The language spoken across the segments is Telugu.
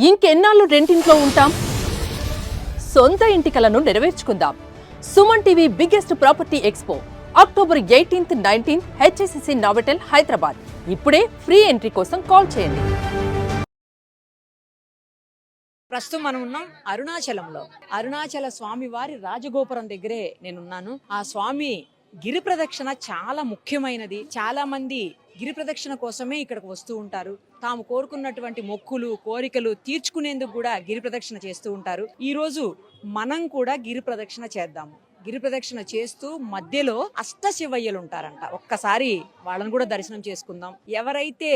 ఇంకెన్నాళ్ళు రెంటింట్లో ఉంటాం? సొంత ఇంటి కలను నెరవేర్చుకుందాం. Suman TV biggest property expo October 18th, 19th HSCC Novotel Hyderabad. ఇప్పుడే ఫ్రీ ఎంట్రీ కోసం కాల్ చేయండి. ప్రస్తుతం మనం ఉన్నాం అరుణాచలంలో. అరుణాచల స్వామి వారి రాజగోపురం దగ్గరే నేనున్నాను. ఆ స్వామి గిరి ప్రదక్షిణ చాలా ముఖ్యమైనది. చాలా మంది గిరి ప్రదక్షిణ కోసమే ఇక్కడికి వస్తూ ఉంటారు. తాము కోరుకున్నటువంటి మొక్కులు కోరికలు తీర్చుకునేందుకు కూడా గిరి ప్రదక్షిణ చేస్తూ ఉంటారు. ఈ రోజు మనం కూడా గిరి ప్రదక్షిణ చేద్దాము. గిరి ప్రదక్షిణ చేస్తూ మధ్యలో అష్టశివయ్యలు ఉంటారంట. ఒక్కసారి వాళ్ళని కూడా దర్శనం చేసుకుందాం. ఎవరైతే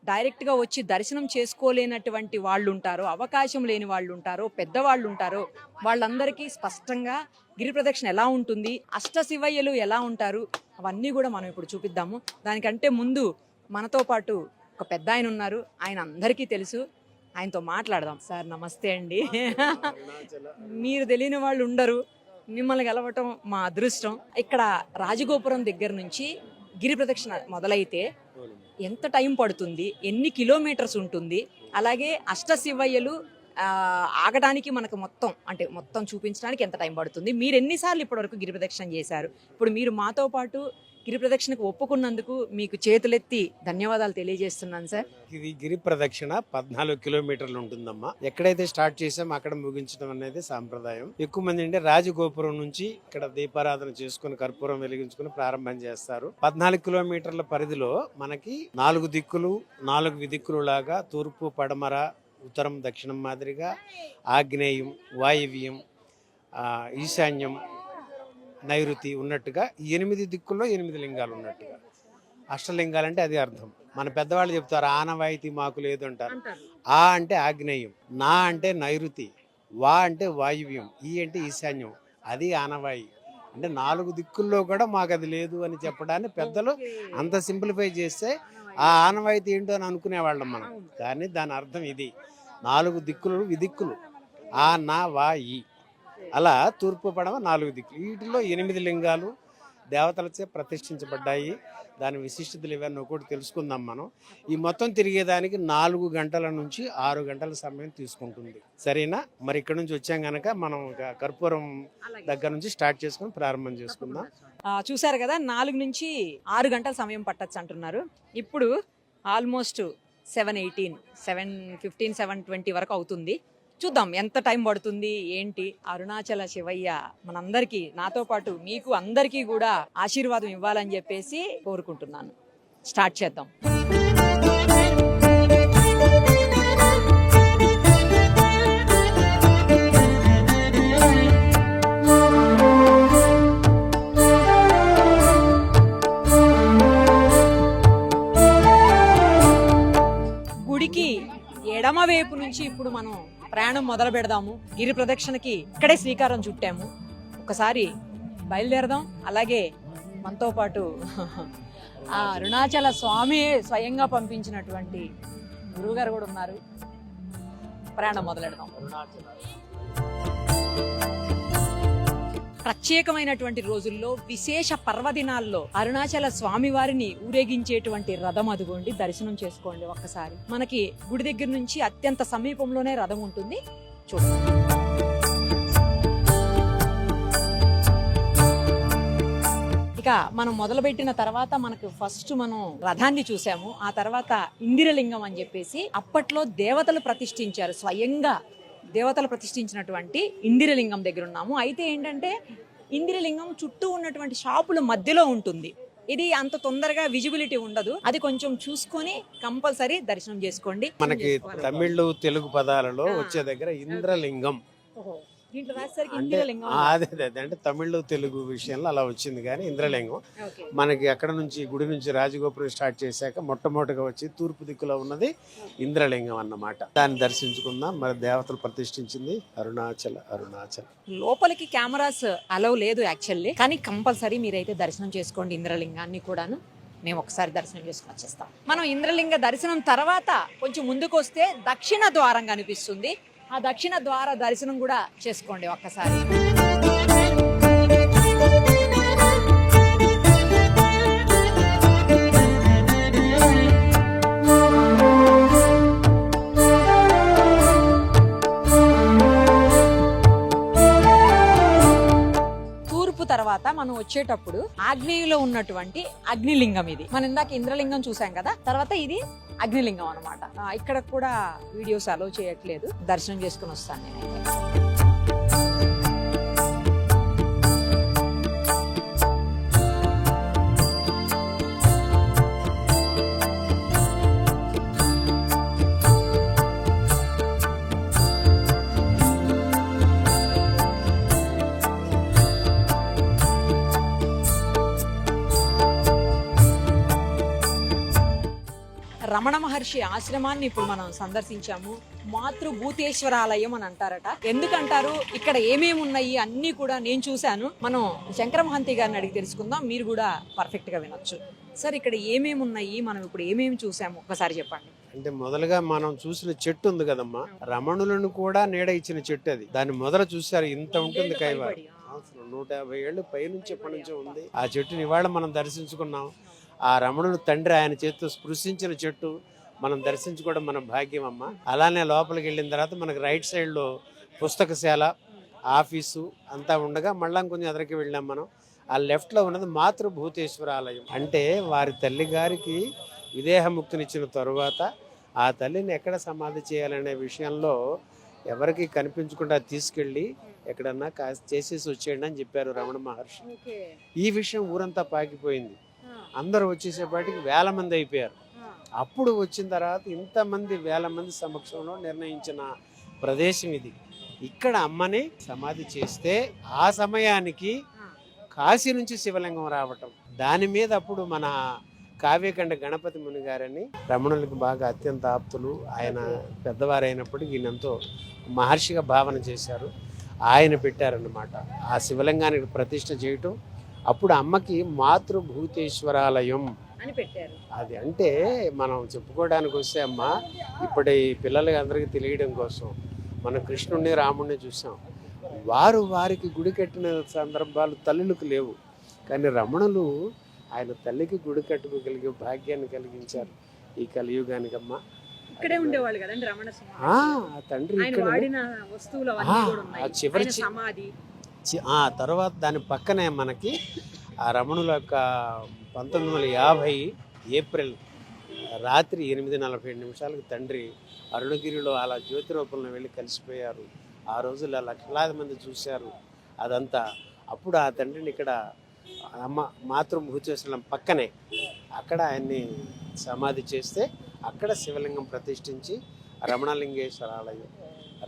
డైరెక్ట్ గా వచ్చి దర్శనం చేసుకోలేనటువంటి వాళ్ళు ఉంటారో, అవకాశం లేని వాళ్ళు ఉంటారో, పెద్దవాళ్ళు ఉంటారో, వాళ్ళందరికీ స్పష్టంగా గిరి ప్రదక్షిణ ఎలా ఉంటుంది, అష్టశివయ్యలు ఎలా ఉంటారు, అవన్నీ కూడా మనం ఇప్పుడు చూపిద్దాము. దానికంటే ముందు మనతో పాటు ఒక పెద్ద ఆయన ఉన్నారు. ఆయన అందరికీ తెలుసు. ఆయనతో మాట్లాడదాం. సార్ నమస్తే అండి. మీరు తెలియని వాళ్ళు ఉండరు. మిమ్మల్ని కలవటం మా అదృష్టం. ఇక్కడ రాజగోపురం దగ్గర నుంచి గిరి ప్రదక్షిణ మొదలైతే ఎంత టైం పడుతుంది, ఎన్ని కిలోమీటర్స్ ఉంటుంది, అలాగే అష్టశివయ్యలు ఆగడానికి మనకు మొత్తం చూపించడానికి ఎంత టైం పడుతుంది, మీరు ఎన్నిసార్లు ఇప్పటివరకు గిరి ప్రదక్షిణ చేశారు, ఇప్పుడు మీరు మాతో పాటు గిరి ప్రదక్షిణకు ఒప్పుకున్నందుకు మీకు చేతులెత్తి ధన్యవాదాలు తెలియజేస్తున్నాను సార్. ఇది గిరి ప్రదక్షిణ 14 కిలోమీటర్లు ఉంటుందమ్మా. ఎక్కడైతే స్టార్ట్ చేసామో అక్కడ ముగించడం అనేది సాంప్రదాయం. ఎక్కువ మంది అంటే రాజగోపురం నుంచి ఇక్కడ దీపారాధన చేసుకుని కర్పూరం వెలిగించుకుని ప్రారంభం చేస్తారు. 14 కిలోమీటర్ల పరిధిలో మనకి 4 దిక్కులు 4 దిక్కులు లాగా తూర్పు పడమర ఉత్తరం దక్షిణం మాదిరిగా ఆగ్నేయం వాయువ్యం ఈశాన్యం నైరుతి ఉన్నట్టుగా 8 దిక్కుల్లో 8 లింగాలు ఉన్నట్టుగా. అష్టలింగాలు అంటే అది అర్థం. మన పెద్దవాళ్ళు చెప్తారు ఆనవాయితీ మాకు లేదు అంటారు. ఆ అంటే ఆగ్నేయం, నా అంటే నైరుతి, వా అంటే వాయువ్యం, ఈ అంటే ఈశాన్యం, అది ఆనవాయి. అంటే 4 దిక్కుల్లో కూడా మాకు అది లేదు అని చెప్పడాన్ని పెద్దలు అంత సింప్లిఫై చేస్తే ఆ ఆనవాయితీ ఏంటో అని అనుకునేవాళ్ళం మనం. కానీ దాని అర్థం ఇది. 4 దిక్కులు విదిక్కులు, ఆ నా వా ఈ, అలా తూర్పు పడవ 4 దిక్కులు. వీటిలో 8 లింగాలు దేవతలచే ప్రతిష్ఠించబడ్డాయి. దాని విశిష్టతలు ఇవన్నీ ఒకటి తెలుసుకుందాం మనం. ఈ మొత్తం తిరిగేదానికి 4 గంటల నుంచి 6 గంటల సమయం తీసుకుంటుంది. సరేనా? మరి ఇక్కడ నుంచి వచ్చాం గనక మనం కర్పూరం దగ్గర నుంచి స్టార్ట్ చేసుకుని ప్రారంభం చేసుకుందాం. చూసారు కదా, 4 నుంచి 6 గంటల సమయం పట్టచ్చు అంటున్నారు. ఇప్పుడు ఆల్మోస్ట్ 7:18, 7:15, 7:20 వరకు అవుతుంది. చూద్దాం ఎంత టైం పడుతుంది ఏంటి. అరుణాచల శివయ్య మనందరికీ, నాతో పాటు మీకు అందరికీ కూడా ఆశీర్వాదం ఇవ్వాలని చెప్పేసి కోరుకుంటున్నాను. స్టార్ట్ చేద్దాం. గుడికి ఎడమ వైపు నుంచి ఇప్పుడు మనం ప్రయాణం మొదలు పెడదాము. గిరి ప్రదక్షిణకి ఇక్కడే శ్రీకారం చుట్టాము. ఒకసారి బయలుదేరదాం. అలాగే మనతో పాటు ఆ అరుణాచల స్వామి స్వయంగా పంపించినటువంటి గురువుగారు కూడా ఉన్నారు. ప్రయాణం మొదలెడదాం. ప్రత్యేకమైనటువంటి రోజుల్లో, విశేష పర్వదినాల్లో అరుణాచల స్వామి వారిని ఊరేగించేటువంటి రథం అదిగోండి. దర్శనం చేసుకోండి ఒక్కసారి. మనకి గుడి దగ్గర నుంచి అత్యంత సమీపంలోనే రథం ఉంటుంది. చూడండి. ఇక మనం మొదలుపెట్టిన తర్వాత మనకు ఫస్ట్ మనం రథాన్ని చూసాము. ఆ తర్వాత ఇందిరలింగం అని చెప్పేసి అప్పట్లో దేవతలు ప్రతిష్ఠించారు. స్వయంగా దేవతలు ప్రతిష్ఠించినటువంటి ఇందిరలింగం దగ్గర ఉన్నాము. అయితే ఏంటంటే ఇందిరలింగం చుట్టూ ఉన్నటువంటి షాపుల మధ్యలో ఉంటుంది. ఇది అంత తొందరగా విజిబిలిటీ ఉండదు. అది కొంచెం చూసుకొని కంపల్సరీ దర్శనం చేసుకోండి. మనకి తమిళ తెలుగు పదాలలో వచ్చే దగ్గర ఇంద్రలింగం అదే అంటే తమిళ తెలుగు విషయంలో అలా వచ్చింది. కానీ ఇంద్రలింగం మనకి అక్కడ నుంచి గుడి నుంచి రాజగోపురం స్టార్ట్ చేశాక మొట్టమొదటిగా వచ్చి తూర్పు దిక్కులో ఉన్నది ఇంద్రలింగం అన్నమాట. దాన్ని దర్శించుకుందాం. మరి దేవతలు ప్రతిష్ఠించింది అరుణాచల. లోపలికి కెమెరాస్ అలౌ లేదు యాక్చువల్లీ, కానీ కంపల్సరీ మీరైతే దర్శనం చేసుకోండి ఇంద్రలింగాన్ని కూడాను. మేము ఒకసారి దర్శనం చేసుకుని వచ్చేస్తాం. మనం ఇంద్రలింగ దర్శనం తర్వాత కొంచెం ముందుకు వస్తే దక్షిణ ద్వారం కనిపిస్తుంది. ఆ దక్షిణ ద్వార దర్శనం కూడా చేసుకోండి ఒక్కసారి. మనం వచ్చేటప్పుడు ఆగ్నేయంలో ఉన్నటువంటి అగ్నిలింగం ఇది. మనం ఇందాక ఇంద్రలింగం చూసాం కదా, తర్వాత ఇది అగ్నిలింగం అన్నమాట. ఇక్కడ కూడా వీడియోస్ అలో చేయట్లేదు, దర్శనం చేసుకుని వస్తాను నేనైతే. రమణ మహర్షి ఆశ్రమాన్ని ఇప్పుడు మనం సందర్శించాము. మాతృభూతేశ్వరాలయం అని అంటారట. ఎందుకంటారు, ఇక్కడ ఏమేమి ఉన్నాయి అన్ని కూడా నేను చూశాను. మనం శంకర మహంతి గారిని అడిగి తెలుసుకుందాం, మీరు కూడా పర్ఫెక్ట్ గా వినొచ్చు. సార్, ఇక్కడ ఏమేమి ఉన్నాయి, మనం ఇప్పుడు ఏమేమి చూసాము ఒకసారి చెప్పండి. అంటే మొదలుగా మనం చూసిన చెట్టు ఉంది కదమ్మా, రమణులను కూడా నీడ ఇచ్చిన చెట్టు అది. దాన్ని మొదలు చూసారు, ఇంత ఉంటుంది కైవారు. 150 ఏళ్ళు పైనుంచి ఎప్పటి నుంచో ఉంది ఆ చెట్టుని. ఇవాళ మనం దర్శించుకున్నాం. ఆ రమణుడు తండ్రి ఆయన చేతితో స్పృశించిన చెట్టు మనం దర్శించుకోవడం మన భాగ్యం అమ్మ. అలానే లోపలికి వెళ్ళిన తర్వాత మనకి రైట్ సైడ్ లో పుస్తకశాల, ఆఫీసు అంతా ఉండగా మళ్ళా కొంచెం ఎదరికి వెళ్ళాం మనం. ఆ లెఫ్ట్ లో ఉన్నది మాతృభూతేశ్వర ఆలయం. అంటే వారి తల్లి గారికి విదేహముక్తినిచ్చిన తరువాత ఆ తల్లిని ఎక్కడ సమాధి చేయాలనే విషయంలో ఎవరికి కనిపించకుండా తీసుకెళ్లి ఎక్కడన్నా చేసేసి వచ్చేయండి అని చెప్పారు రమణ మహర్షి. ఈ విషయం ఊరంతా పాకిపోయింది. అందరూ వచ్చేసేపాటికి వేల మంది అయిపోయారు. అప్పుడు వచ్చిన తర్వాత ఇంతమంది వేల మంది సమక్షంలో నిర్ణయించిన ప్రదేశం ఇది. ఇక్కడ అమ్మని సమాధి చేస్తే ఆ సమయానికి కాశీ నుంచి శివలింగం రావటం, దాని మీద అప్పుడు మన కావ్యకండ గణపతి ముని గారని రమణులకు బాగా అత్యంత ఆప్తులు, ఆయన పెద్దవారైనప్పటికీ ఈయనంతో మహర్షిగా భావన చేశారు. ఆయన పెట్టారన్నమాట ఆ శివలింగానికి ప్రతిష్ఠ చేయటం. అప్పుడు అమ్మకి మాతృభూతేశ్వరాలయం అని పెట్టారు. అది అంటే మనం చెప్పుకోవడానికి వస్తే అమ్మ, ఇప్పటి పిల్లలకి అందరికీ తెలియడం కోసం మనం కృష్ణుడిని రాముడిని చూసాం. వారికి గుడి కట్టిన సందర్భాలు తల్లులకు లేవు. కానీ రమణులు ఆయన తల్లికి గుడి కట్టుకోగలిగే భాగ్యాన్ని కలిగించారు ఈ కలియుగానికమ్మ. ఇక్కడే ఉండేవాళ్ళు కదండి రమణ తండ్రి. చివరి సమాధి తర్వాత దాని పక్కనే మనకి ఆ రమణుల యొక్క 1950 ఏప్రిల్ రాత్రి 8:47 తండ్రి అరుణగిరిలో అలా జ్యోతి రూపంలో వెళ్ళి కలిసిపోయారు. ఆ రోజుల్లో లక్షలాది మంది చూశారు అదంతా. అప్పుడు ఆ తండ్రిని ఇక్కడ అమ్మ మాతృభూతేశ్వరం పక్కనే అక్కడ ఆయన్ని సమాధి చేస్తే అక్కడ శివలింగం ప్రతిష్ఠించి రమణలింగేశ్వర ఆలయం,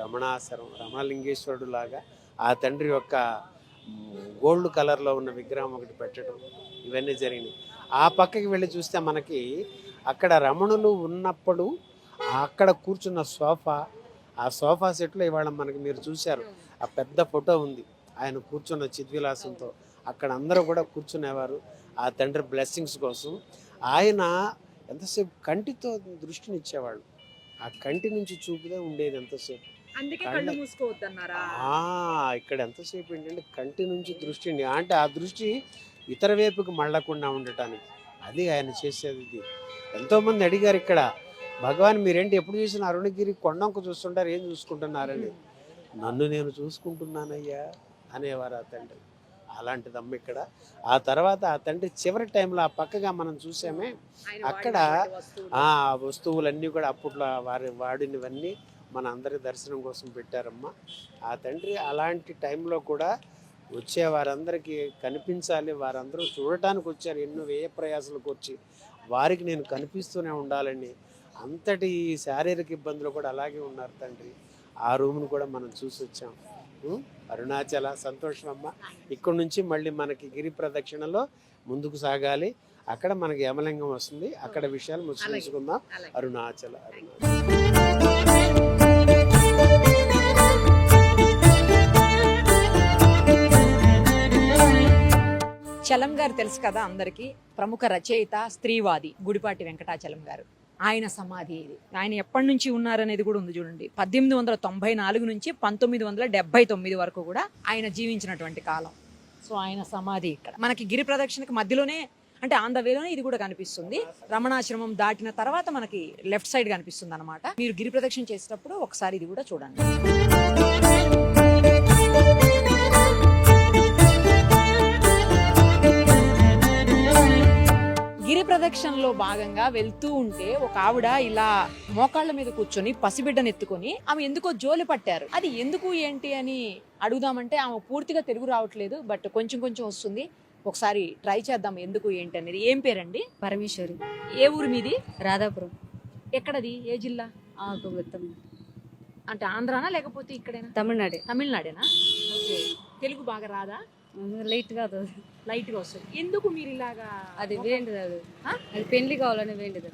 రమణాసరం, రమణలింగేశ్వరుడు లాగా ఆ తండ్రి యొక్క గోల్డ్ కలర్లో ఉన్న విగ్రహం ఒకటి పెట్టడం, ఇవన్నీ జరిగినాయి. ఆ పక్కకి వెళ్ళి చూస్తే మనకి అక్కడ రమణులు ఉన్నప్పుడు అక్కడ కూర్చున్న సోఫా, ఆ సోఫా సెట్లో ఇవాళ మనకి మీరు చూశారు ఆ పెద్ద ఫోటో ఉంది ఆయన కూర్చున్న చిద్విలాసంతో. అక్కడ అందరూ కూడా కూర్చునేవారు ఆ తండ్రి బ్లెస్సింగ్స్ కోసం. ఆయన ఎంతసేపు కంటితో దృష్టిని ఇచ్చేవాళ్ళు. ఆ కంటి నుంచి చూపుదే ఉండేది ఎంతసేపు. ఇక్కడ ఎంతసేపు ఏంటంటే కంటి నుంచి దృష్టిని, అంటే ఆ దృష్టి ఇతర వైపుకి మళ్ళకుండా ఉండటానికి అది ఆయన చేసేది. ఇది ఎంతోమంది అడిగారు ఇక్కడ, భగవాన్ మీరేంటి ఎప్పుడు చూసిన అరుణగిరి కొండంకు చూస్తుంటారు, ఏం చూసుకుంటున్నారని. నన్ను నేను చూసుకుంటున్నానయ్యా అనేవారు ఆ తండ్రి. అలాంటిదమ్మ ఇక్కడ. ఆ తర్వాత ఆ తండ్రి చివరి టైంలో ఆ పక్కగా మనం చూసామే, అక్కడ ఆ వస్తువులన్నీ కూడా అప్పట్లో వాడినవన్నీ మన అందరి దర్శనం కోసం పెట్టారమ్మా. ఆ తండ్రి అలాంటి టైంలో కూడా వచ్చే వారందరికీ కనిపించాలి, వారందరూ చూడటానికి వచ్చారు, ఎన్నో వ్యయ ప్రయాసాలకు వచ్చి వారికి నేను కనిపిస్తూనే ఉండాలని. అంతటి శారీరక ఇబ్బందులు కూడా అలాగే ఉన్నారు తండ్రి. ఆ రూమ్ను కూడా మనం చూసి వచ్చాం. అరుణాచల సంతోషం అమ్మ. ఇక్కడి నుంచి మళ్ళీ మనకి గిరి ప్రదక్షిణలో ముందుకు సాగాలి. అక్కడ మనకి యమలింగం వస్తుంది, అక్కడ విషయాలు ముచ్చరించుకుందాం. అరుణాచల చలం గారు తెలుసు కదా అందరికీ, ప్రముఖ రచయిత, స్త్రీవాది గుడిపాటి వెంకటాచలం గారు. ఆయన సమాధి ఇది. ఆయన ఎప్పటి నుంచి ఉన్నారనేది కూడా ఉంది చూడండి. 1894 నుంచి 1979 వరకు కూడా ఆయన జీవించినటువంటి కాలం. సో ఆయన సమాధి ఇక్కడ మనకి గిరి ప్రదక్షిణకి మధ్యలోనే, అంటే ఆన్ ద వేలోనే ఇది కూడా కనిపిస్తుంది. రమణాశ్రమం దాటిన తర్వాత మనకి లెఫ్ట్ సైడ్ కనిపిస్తుంది అనమాట. మీరు గిరి ప్రదక్షిణ చేసేటప్పుడు ఒకసారి ఇది కూడా చూడండి. ప్రదక్షిణలో భాగంగా వెళ్తూ ఉంటే ఒక ఆవిడ ఇలా మోకాళ్ళ మీద కూర్చొని పసిబిడ్డను ఎత్తుకొని ఆమె ఎందుకో జోలి పట్టారు. అది ఎందుకు ఏంటి అని అడుగుదామంటే ఆమె పూర్తిగా తెలుగు రావట్లేదు, బట్ కొంచెం కొంచెం వస్తుంది. ఒకసారి ట్రై చేద్దాం ఎందుకు ఏంటి అనేది. ఏం పేరండి? పరమేశ్వరి. ఏ ఊరు మీది? రాధాపురం. ఎక్కడది? ఏ జిల్లా? అంటే ఆంధ్రానా లేకపోతే ఇక్కడేనా? తమిళనాడే. తమిళనాడేనా? ఓకే. తెలుగు బాగా రాదా? లైట్ కాదు, లైట్ గా వస్తుంది. ఎందుకు మీరు ఇలాగా? అది వేండిది, అది ఆ? అది పెళ్లి కావాలని వేండిది.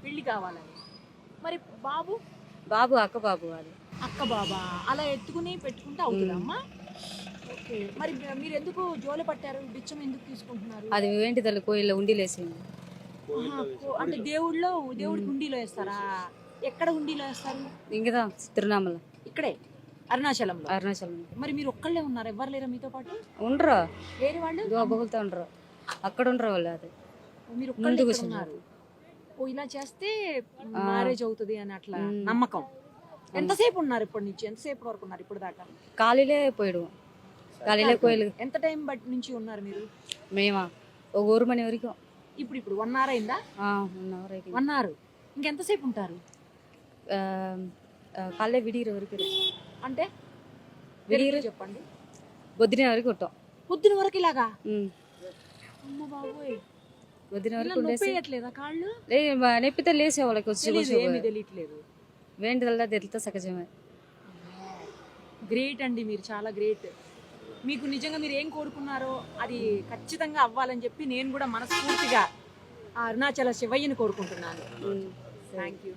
పెళ్లి కావాలని. మరి బాబు? బాబు అక్క బాబు అది. అక్క బాబా అలా ఎత్తుకుని పెట్టుకుంటే అవుతుందమ్మా. ఓకే. మరి మీరు ఎందుకు జోలి పట్టారు? బిచ్చం ఎందుకు తీసుకుంటున్నారు? అది వేంటి తల్లి కోయిల్లో ఉండిలేసింది. అంటే దేవుడికి హుండీలో వేస్తారా? ఎక్కడ హుండీలో వేస్తారు? ఇంకదా తిరునామల ఇక్కడే అరుణాచలంలో. అరుణాచలం. మరి మీరు ఒక్కళ్ళే ఉన్నారు, ఎవ్వరు లేరా మీతో పాటు? ఉండరు, వేరే వాళ్ళు బొగులుతా ఉండరు, అక్కడ ఉండరు వాళ్ళు. అది మీరు ముందు ఒక్కళ్ళే కూర్చున్నారు. ఉన్నారు. ఓ ఇలా చేస్తే మ్యారేజ్ అవుతుంది అని అట్లా నమ్మకం. ఎంతసేపు ఉన్నారు ఇప్పటి నుంచి? ఎంతసేపు వరకు ఉన్నారు ఇప్పుడు దాకా? ఖాళీలే పోయాడు, ఖాళీలే కోయిలు. ఎంత టైం బట్టి నుంచి ఉన్నారు మీరు? మేమా ఒక ఊరు మనీ వరకు. ఇప్పుడు 1 hour అయిందా? 1 hour. ఇంకెంతసేపు ఉంటారు? కాళ్ళే విడిగిర వరకు. అంటే విడిగిర చెప్పండి. బొద్దిన వరకు కొట్టాం. పొద్దున వరకు ఇలాగా? అమ్మ బాబోయ్. బొద్దిన వరకు నొప్పేయట్లేదా కాళ్ళు? నెప్పితే లేసే వాళ్ళకి వచ్చి ఏమీ తెలియట్లేదు. వేంటిదల్లా తెలుతా సహజమే. గ్రేట్ అండి, మీరు చాలా గ్రేట్. మీకు నిజంగా మీరు ఏం కోరుకున్నారో అది ఖచ్చితంగా అవ్వాలని చెప్పి నేను కూడా మనస్ఫూర్తిగా ఆ అరుణాచల శివయ్యని కోరుకుంటున్నాను. Thank you.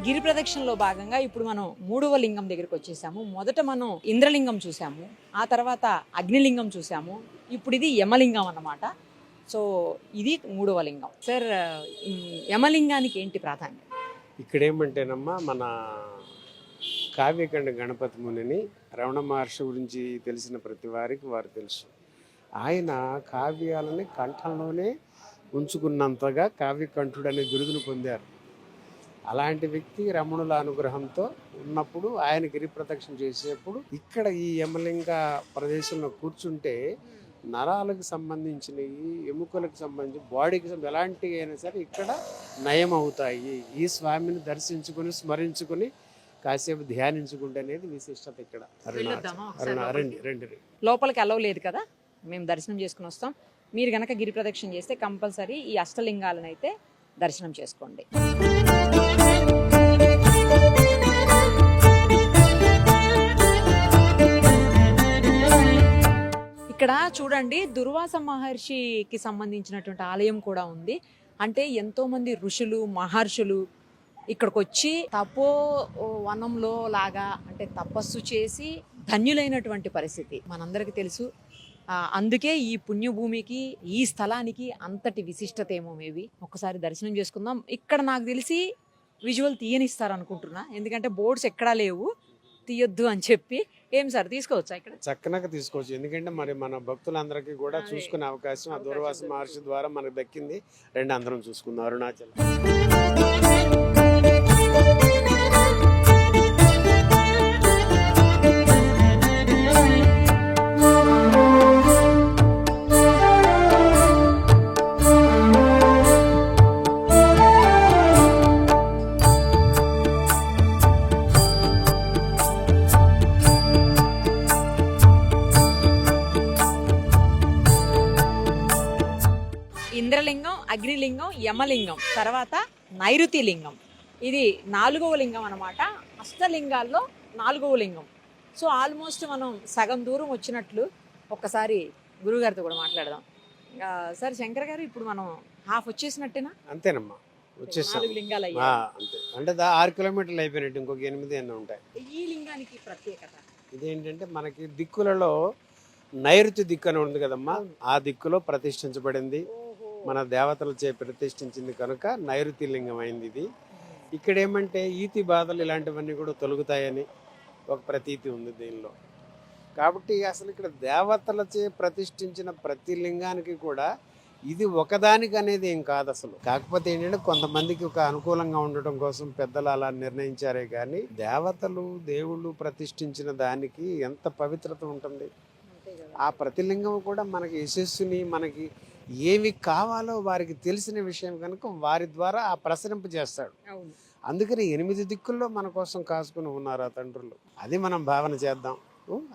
గిరి ప్రదక్షిణలో భాగంగా ఇప్పుడు మనం 3వ లింగం దగ్గరికి వచ్చేసాము. మొదట మనం ఇంద్రలింగం చూసాము, ఆ తర్వాత అగ్నిలింగం చూసాము, ఇప్పుడు ఇది యమలింగం అన్నమాట. సో ఇది 3వ లింగం. సార్, యమలింగానికి ఏంటి ప్రాధాన్యత? ఇక్కడ ఏమంటేనమ్మా, మన కావ్యకండ గణపతి మునిని రమణ మహర్షి గురించి తెలిసిన ప్రతి వారికి వారు తెలుసు. ఆయన కావ్యాలని కంఠంలోనే ఉంచుకున్నంతగా కావ్యకంఠుడు అనే బిరుదును పొందారు. అలాంటి వ్యక్తి రమణుల అనుగ్రహంతో ఉన్నప్పుడు ఆయన గిరి ప్రదక్షిణ చేసేప్పుడు ఇక్కడ ఈ యమలింగ ప్రదేశంలో కూర్చుంటే నరాలకు సంబంధించినవి, ఎముకలకు సంబంధించి బాడీకి ఎలాంటివి అయినా సరే ఇక్కడ నయం అవుతాయి. ఈ స్వామిని దర్శించుకుని స్మరించుకుని కాసేపు ధ్యానించుకుంటే అనేది విశిష్టత ఇక్కడ. రండి. లోపలికి అలవ్ లేదు కదా, మేము దర్శనం చేసుకుని వస్తాం. మీరు గనక గిరి ప్రదక్షిణ చేస్తే కంపల్సరీ ఈ అష్టలింగాలను అయితే దర్శనం చేసుకోండి. ఇక్కడ చూడండి, దుర్వాస మహర్షికి సంబంధించినటువంటి ఆలయం కూడా ఉంది. అంటే ఎంతో మంది ఋషులు మహర్షులు ఇక్కడికి వచ్చి తపో వనంలో లాగా అంటే తపస్సు చేసి ధన్యులైనటువంటి పరిస్థితి మనందరికీ తెలుసు. అందుకే ఈ పుణ్యభూమికి, ఈ స్థలానికి అంతటి విశిష్టత ఏమో. మేబీ ఒక్కసారి దర్శనం చేసుకుందాం. ఇక్కడ నాకు తెలిసి విజువల్ తీయనిస్తారు అనుకుంటున్నా, ఎందుకంటే బోర్డ్స్ ఎక్కడా లేవు తీయొద్దు అని చెప్పి. ఏం సార్, తీసుకోవచ్చా? ఇక్కడ చక్కనగా తీసుకోవచ్చు, ఎందుకంటే మరి మన భక్తులందరికీ కూడా చూసుకునే అవకాశం ఆ దుర్వాస మహర్షి ద్వారా మనకు దక్కింది. రెండు అందరం చూసుకుందాం అరుణాచలం. ఇంద్రలింగం, అగ్నిలింగం, యమలింగం, తర్వాత నైరుతి లింగం. ఇది 4వ లింగం అన్నమాట. అష్టలింగాల్లో 4వ లింగం. సో ఆల్మోస్ట్ మనం సగం దూరం వచ్చినట్లు. ఒక్కసారి గురుగారితో కూడా మాట్లాడదాం. సార్, శంకర్ గారు, ఇప్పుడు మనం హాఫ్ వచ్చేసినట్టేనా? అంతేనమ్మా, వచ్చేసాం. 4 లింగాలు అంతే. అంటే 6 కిలోమీటర్లు అయిపోయినట్టు, ఇంకొక 8 ఎన్నో ఉంటాయి. ఈ లింగానికి ప్రత్యేకత ఇదేంటంటే మనకి దిక్కులలో నైరుతి దిక్కు అని ఉంది కదమ్మా, ఆ దిక్కులో ప్రతిష్ఠించబడింది. మన దేవతలచే ప్రతిష్ఠించింది కనుక నైరుతి లింగం అయింది ఇది. ఇక్కడ ఏమంటే ఈతి బాధలు ఇలాంటివన్నీ కూడా తొలుగుతాయని ఒక ప్రతీతి ఉంది దీనిలో. కాబట్టి అసలు ఇక్కడ దేవతలచే ప్రతిష్ఠించిన ప్రతి లింగానికి కూడా ఇది ఒకదానికి అనేది ఏం కాదు అసలు. కాకపోతే ఏంటంటే కొంతమందికి ఒక అనుకూలంగా ఉండటం కోసం పెద్దలు అలా నిర్ణయించారే కానీ దేవతలు దేవుళ్ళు ప్రతిష్ఠించిన దానికి ఎంత పవిత్రత ఉంటుంది. ఆ ప్రతిలింగం కూడా మనకి యశస్సుని, మనకి ఏమి కావాలో వారికి తెలిసిన విషయం కనుక వారి ద్వారా ఆ ప్రసరింప చేస్తాడు. అందుకని 8 దిక్కుల్లో మన కోసం కాసుకుని ఉన్నారు ఆ తండ్రులు. అది మనం భావన చేద్దాం.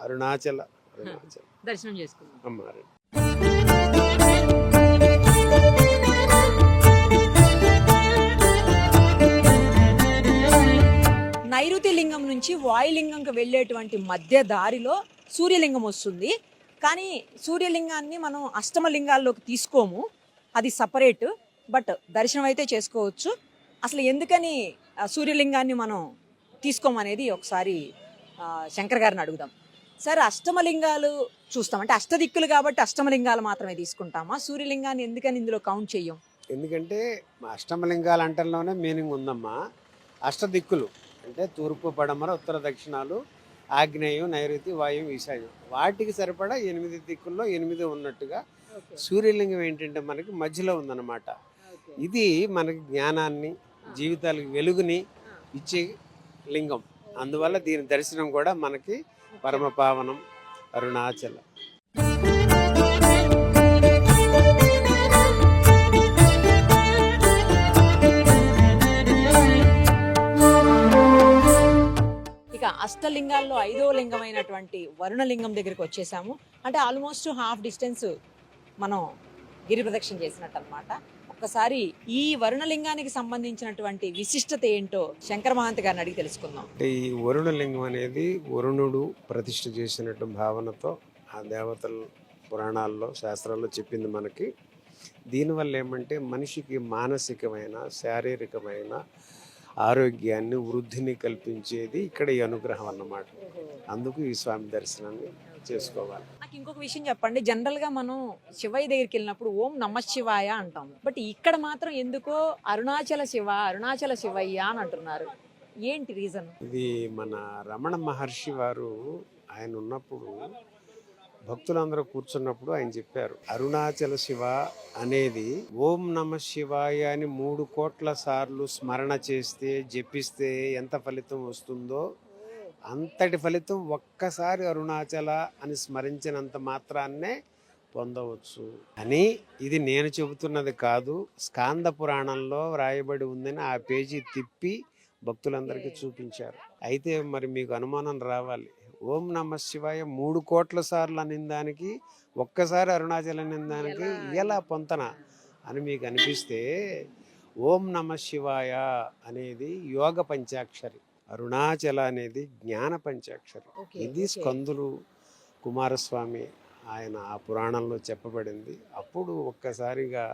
అరుణాచల అరుణాచల దర్శనం చేసుకుందాం. అమ్మారు. నైరుతి లింగం నుంచి వాయులింగంకి వెళ్ళేటువంటి మధ్య దారిలో సూర్యలింగం వస్తుంది. కానీ సూర్యలింగాన్ని మనం అష్టమ లింగాల్లోకి తీసుకోము, అది సపరేట్. బట్ దర్శనం అయితే చేసుకోవచ్చు. అసలు ఎందుకని సూర్యలింగాన్ని మనం తీసుకోమనేది ఒకసారి శంకర్ గారిని అడుగుదాం. సార్, అష్టమలింగాలు చూస్తాం అంటే అష్టదిక్కులు కాబట్టి అష్టమలింగాలు మాత్రమే తీసుకుంటామా? సూర్యలింగాన్ని ఎందుకని ఇందులో కౌంట్ చెయ్యం? ఎందుకంటే అష్టమలింగాలు అంటంలోనే మీనింగ్ ఉందమ్మా. అష్టదిక్కులు అంటే తూర్పు, పడమర, ఉత్తర, దక్షిణాలు, ఆగ్నేయం, నైరుతి, వాయువు, ఈశాన్యం. వాటికి సరిపడా 8 దిక్కుల్లో 8 ఉన్నట్టుగా సూర్యలింగం ఏంటంటే మనకి మధ్యలో ఉందన్నమాట. ఇది మనకి జ్ఞానాన్ని, జీవితాలకు వెలుగుని ఇచ్చే లింగం. అందువల్ల దీని దర్శనం కూడా మనకి పరమ పావనం. అరుణాచల. ఇక అష్టలింగాల్లో 5వ లింగమైనటువంటి వరుణలింగం దగ్గరికి వచ్చేసాము. అంటే ఆల్మోస్ట్ హాఫ్ డిస్టెన్స్ మనం గిరి ప్రదక్షిణ చేసినట్టు అనమాట. ఒక్కసారి ఈ వరుణలింగానికి సంబంధించినటువంటి విశిష్టత ఏంటో శంకర మహంత్ గారిని అడిగి తెలుసుకుందాం. అంటే ఈ వరుణలింగం అనేది వరుణుడు ప్రతిష్ఠ చేసినట్టు భావనతో ఆ దేవతల పురాణాల్లో, శాస్త్రాల్లో చెప్పింది మనకి. దీనివల్ల ఏమంటే మనిషికి మానసికమైన, శారీరకమైన ఆరోగ్యాన్ని, వృద్ధిని కల్పించేది ఇక్కడ ఈ అనుగ్రహం అన్నమాట. అందుకు ఈ స్వామి దర్శనాన్ని చేసుకోవాలి. నాకు ఇంకొక విషయం చెప్పండి. జనరల్ గా మనం శివయ్య దగ్గరికి వెళ్ళినప్పుడు ఓం నమ శివాయ అంటాము. బట్ ఇక్కడ మాత్రం ఎందుకో అరుణాచల శివ, అరుణాచల శివయ్య అని అంటున్నారు. ఏంటి రీజన్? ఇది మన రమణ మహర్షి వారు ఆయన ఉన్నప్పుడు భక్తులందరూ కూర్చున్నప్పుడు ఆయన చెప్పారు, అరుణాచల శివ అనేది ఓం నమ శివాయ అని 3 కోట్ల సార్లు స్మరణ చేస్తే, జపిస్తే ఎంత ఫలితం వస్తుందో అంతటి ఫలితం ఒక్కసారి అరుణాచల అని స్మరించినంత మాత్రాన్నే పొందవచ్చు అని. ఇది నేను చెబుతున్నది కాదు, స్కాంద పురాణంలో వ్రాయబడి ఉందని ఆ పేజీ తిప్పి భక్తులందరికీ చూపించారు. అయితే మరి మీకు అనుమానం రావాలి, ఓం నమ శివాయ 3 కోట్ల సార్లు అనిన దానికి ఒక్కసారి అరుణాచల అనిన దానికి ఎలా పొంతన అని మీకు అనిపిస్తే, ఓం నమ శివాయ అనేది యోగ పంచాక్షరి, అరుణాచల అనేది జ్ఞాన పంచాక్షరి. ఇది స్కందులు కుమారస్వామి ఆయన ఆ పురాణంలో చెప్పబడింది. అప్పుడు ఒక్కసారిగా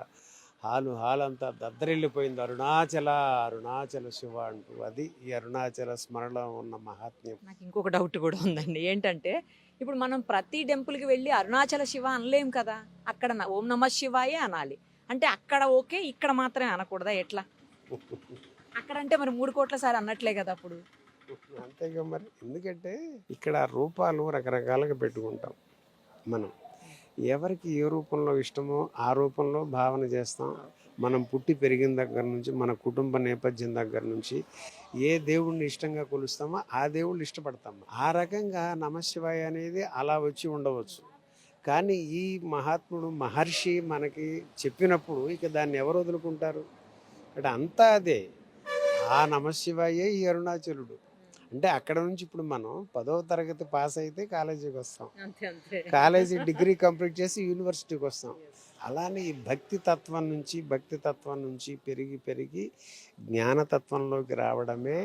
హాల్ అంతా దద్దరిల్లిపోయింది, అరుణాచల అరుణాచల శివ అంటూ. అది ఈ అరుణాచల స్మరణలో ఉన్న మహాత్మ్యం. నాకు ఇంకొక డౌట్ కూడా ఉందండి. ఏంటంటే ఇప్పుడు మనం ప్రతి టెంపుల్కి వెళ్ళి అరుణాచల శివ అనలేం కదా, అక్కడ ఓం నమ శివాయే అనాలి. అంటే అక్కడ ఓకే, ఇక్కడ మాత్రమే అనకూడదా? ఎట్లా? అక్కడ అంటే మరి 3 కోట్ల సారి అన్నట్లే కదా అప్పుడు. అంతేగా మరి. ఎందుకంటే ఇక్కడ రూపాలు రకరకాలుగా పెట్టుకుంటాం మనం. ఎవరికి ఏ రూపంలో ఇష్టమో ఆ రూపంలో భావన చేస్తాం. మనం పుట్టి పెరిగిన దగ్గర నుంచి, మన కుటుంబ నేపథ్యం దగ్గర నుంచి ఏ దేవుడిని ఇష్టంగా కొలుస్తామో ఆ దేవుళ్ళు ఇష్టపడతాము. ఆ రకంగా నమశివాయ అనేది అలా వచ్చి ఉండవచ్చు. కానీ ఈ మహాత్ముడు మహర్షి మనకి చెప్పినప్పుడు ఇక దాన్ని ఎవరు వదులుకుంటారు? అంటే అంతా అదే, ఆ నమశివాయే ఈ అరుణాచలుడు. అంటే అక్కడ నుంచి ఇప్పుడు మనం 10వ తరగతి పాస్ అయితే కాలేజీకి వస్తాం, కాలేజీ డిగ్రీ కంప్లీట్ చేసి యూనివర్సిటీకి వస్తాం. అలానే ఈ భక్తి తత్వం నుంచి పెరిగి జ్ఞానతత్వంలోకి రావడమే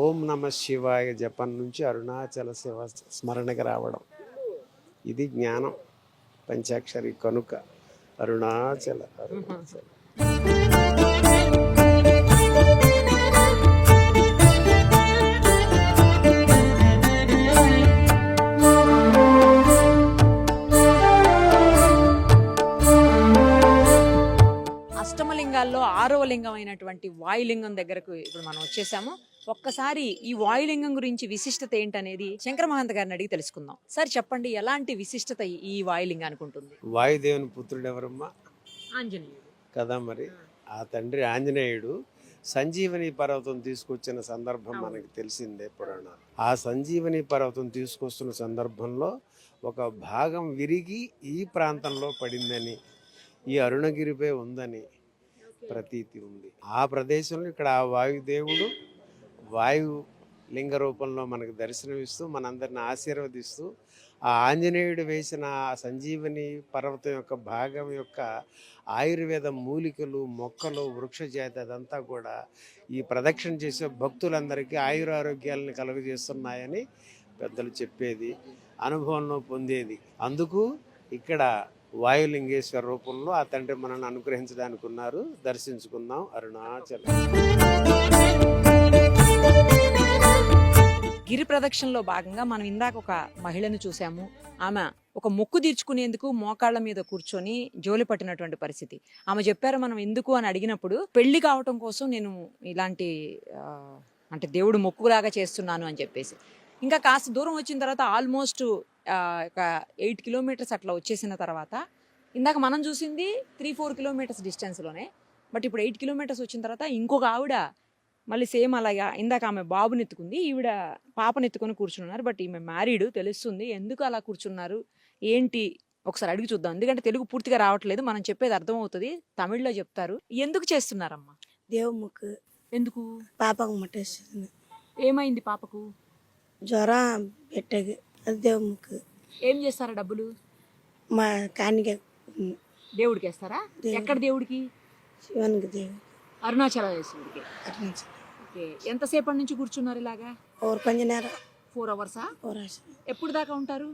ఓం నమ శివాయ జపం నుంచి అరుణాచల శివ స్మరణకి రావడం. ఇది జ్ఞానం పంచాక్షరి కనుక అరుణాచల అరుణాచల. అష్టమలింగాల్లో 6వ లింగం అయినటువంటి వాయులింగం దగ్గరకు ఇప్పుడు మనం వచ్చేసాము. ఒక్కసారి ఈ వాయులింగం గురించి విశిష్టత ఏంటనేది శంకర మహంత్ గారిని అడిగి తెలుసుకుందాం. సార్ చెప్పండి, ఎలాంటి విశిష్టత ఈ వాయులింగానికి ఉంటుంది? వాయుదేవుని పుత్రుడు ఎవరమ్మా? ఆంజనేయుడు కదా మరి. ఆ తండ్రి ఆంజనేయుడు సంజీవని పర్వతం తీసుకొచ్చిన సందర్భం అవును. మనకి తెలిసిందే పురాణాలు. ఆ సంజీవని పర్వతం తీసుకొస్తున్న సందర్భంలో ఒక భాగం విరిగి ఈ ప్రాంతంలో పడిందని, ఈ అరుణగిరిపై ఉందని ప్రతీతి ఉంది. ఆ ప్రదేశంలో ఇక్కడ ఆ వాయుదేవుడు వాయు లింగ రూపంలో మనకు దర్శనమిస్తూ మనందరిని ఆశీర్వదిస్తూ ఆ ఆంజనేయుడు వేసిన ఆ సంజీవని పర్వతం యొక్క భాగం యొక్క ఆయుర్వేద మూలికలు, మొక్కలు, వృక్ష జాతి అదంతా కూడా ఈ ప్రదక్షిణ చేసే భక్తులందరికీ ఆయురారోగ్యాలను కలుగజేస్తున్నాయని పెద్దలు చెప్పేది, అనుభవంలో పొందేది. అందుకు ఇక్కడ వాయులింగేశ్వర రూపంలో ఆ తండ్రి మనల్ని అనుగ్రహించడానికి ఉన్నారు. దర్శించుకుందాం అరుణాచలం. గిరి ప్రదక్షిణలో భాగంగా మనం ఇందాక ఒక మహిళను చూసాము. ఆమె ఒక మొక్కు తీర్చుకునేందుకు మోకాళ్ళ మీద కూర్చొని జోలి పట్టినటువంటి పరిస్థితి. ఆమె చెప్పారు, మనం ఎందుకు అని అడిగినప్పుడు పెళ్లి కావటం కోసం నేను ఇలాంటి అంటే దేవుడు మొక్కులాగా చేస్తున్నాను అని చెప్పేసి. ఇంకా కాస్త దూరం వచ్చిన తర్వాత ఆల్మోస్ట్ ఒక 8 కిలోమీటర్స్ అట్లా వచ్చేసిన తర్వాత, ఇందాక మనం చూసింది 3-4 కిలోమీటర్స్ డిస్టెన్స్లోనే, బట్ ఇప్పుడు 8 కిలోమీటర్స్ వచ్చిన తర్వాత ఇంకొక ఆవిడ మళ్ళీ సేమ్ అలాగా ఇందాక ఆమె బాబుని ఎత్తుకుంది, ఈవిడ పాపని ఎత్తుకొని కూర్చున్నారు. బట్ ఈమె మ్యారీడ్ తెలుస్తుంది. ఎందుకు అలా కూర్చున్నారు ఏంటి ఒకసారి అడిగి చూద్దాం. ఎందుకంటే తెలుగు పూర్తిగా రావట్లేదు, మనం చెప్పేది అర్థమవుతుంది, తమిళ్లో చెప్తారు. ఎందుకు చేస్తున్నారమ్మా? దేవుముకు ఎందుకు? పాపకు ముట్టేస్తుంది, ఏమైంది పాపకు? జ్వరం పెట్టకు, అది దేవుముకు. ఏం చేస్తారా డబ్బులు? మా కానిక దేవుడికి వేస్తారా? దేవుడికి. ఎక్కడ దేవుడికి? శివనికి దేవు అరుణాచలేశ్వరుడికి. అట్లా ఓకే, ఎంతసేపటి నుంచి కూర్చున్నారు ఇలాగా? ఓరు కొంచెం నేరం 4 అవర్సా? ఓరాసి ఎప్పుడు దాకా ఉంటారు?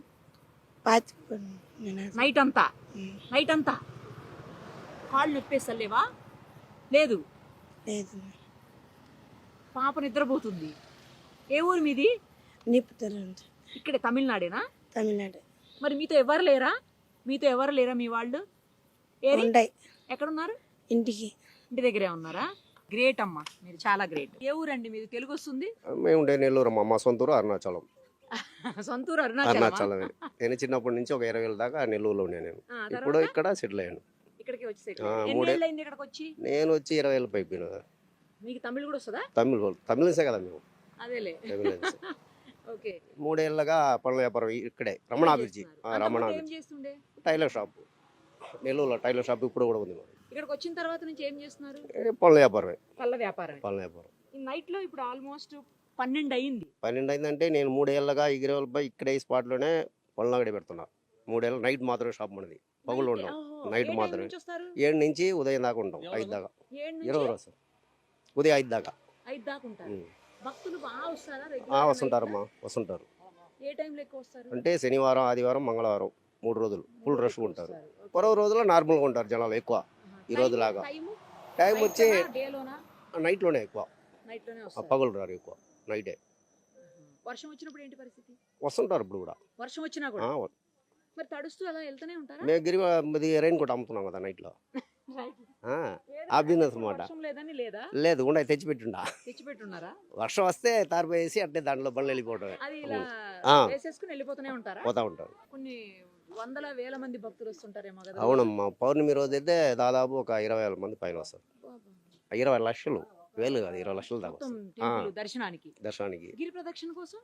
పాతి నైట్ అంతా? నైట్ అంతా కాళ్ళు నొప్పేస్తలేవా? లేదు, లేదు, పాప నిద్రపోతుంది. ఏ ఊరు మీది? నిప్పుతారు ఇక్కడ తమిళనాడేనా? తమిళనాడు. మరి మీతో ఎవరు లేరా? మీతో ఎవరు లేరా మీ వాళ్ళు? ఏరి? ఉంటాయి ఎక్కడున్నారు? ఇంటికి. ఇంటి దగ్గరే ఉన్నారా? గ్రేట్ అమ్మా, మీరు చాలా గ్రేట్. ఏ ఊరండి మీది? తెలుగు వస్తుంది? మేము ఉండే నెల్లూరు అమ్మ, మా సొంతూరు అరుణాచలం. సొంతూరు అరుణాచలం. అరుణాచలమే. నేను చిన్నప్పటి నుంచి ఒక 20 ఏళ్ళ దాకా నెల్లూరులో ఉండే. నేను ఇప్పుడు ఇక్కడ సెటిల్ అయ్యాను. ఇక్కడికి వచ్చి ఆ, మూడే- ఎన్నేళ్ళైంది ఇక్కడికి వచ్చి? నేను వచ్చి 20 ఏళ్ళ పైపోయిన. మీకు తమిళ్ కూడా వస్తుందా? తమిళసే కదా మేము. అదేలే. తమిళన్స్. ఓకే. 3 ఏళ్ళగా పనుల వ్యాపారం ఇక్కడే రమణాభిరుచి. ఏం రమణాభిరుచి చేస్తుండే? టైలర్ షాప్, నెల్లూరులో టైలర్ షాప్ ఇప్పుడు కూడా ఉంది. ఇక్కడికి వచ్చిన తర్వాత నుంచి ఏం చేస్తున్నారు? పనుల వ్యాపారమే. పళ్ళ వ్యాపారం. పనుల వ్యాపారం. ఈ నైట్ లో ఇప్పుడు ఆల్మోస్ట్ 12 అయింది. 12 అయిందంటే నేను 3 ఏళ్ళగా ఇగిరేవాళ్ళపై ఇక్కడే ఈ స్పాట్లోనే పనులు అక్కడే పెడుతున్నా. 3 ఏళ్ళ నైట్ మాత్రమే షాప్ మనది, పగులు ఉండం. నైట్ మాత్రమే. 7 నుంచి ఉదయం దాకా ఉంటాం, 5 దాకా. 20 రోజు ఉదయం 5 దాకా. 5 దాకా ఉంటారు. ఉమ్. భక్తులు బాగా వస్తారా? వస్తుంటారమ్మా, వస్తుంటారు. ఏ టైంలో ఎక్కువ వస్తారు? అంటే శనివారం, ఆదివారం, మంగళవారం 3 రోజులు ఫుల్ రష్ ఉంటారు. పొరవ రోజుల్లో నార్మల్గా ఉంటారు జనాలు ఎక్కువ. ఈ రోజు లాగా టైం వచ్చి నైట్లోనే ఎక్కువ, నైట్ లోనే వస్తారు. పగలు రారు ఎక్కువ, నైటే వర్షం వచ్చినప్పుడు ఏంటి పరిస్థితి? వస్తుంటారు ఇప్పుడు కూడా. వర్షం వచ్చినా కూడా మరి తడుస్తూ అలా వెళ్తూనే ఉంటారా? మేము గిరి రెయిన్ కోట్ అమ్ముతున్నాం కదా నైట్లో. ఆ బిజినెస్ అన్నమాట. వర్షం లేదని లేదా? లేదు, ఉండ తెచ్చిపెట్టుండా. తెచ్చిపెట్టున్నారా? వర్షం వస్తే తారిపోయేసి అంటే దాంట్లో బండ్లు వెళ్ళిపోవటమే. అది ఇలా ఆ. వేసేసుకుని వెళ్ళిపోతూనే ఉంటారా? పోతా ఉంటారు. కొన్ని వందల వేల మంది భక్తులు వస్తుంటారేమో కదా? అవునమ్మా, పౌర్ణమి రోజు అయితే దాదాపు ఒక 20,000 మంది పైన వస్తారు. 20 లక్షలు, వేలు కాదు, 20 లక్షలు దాకా మొత్తం వస్తారు. టెంపుల్ దర్శనానికి, దర్శనానికి గిరి ప్రదక్షిణ కోసం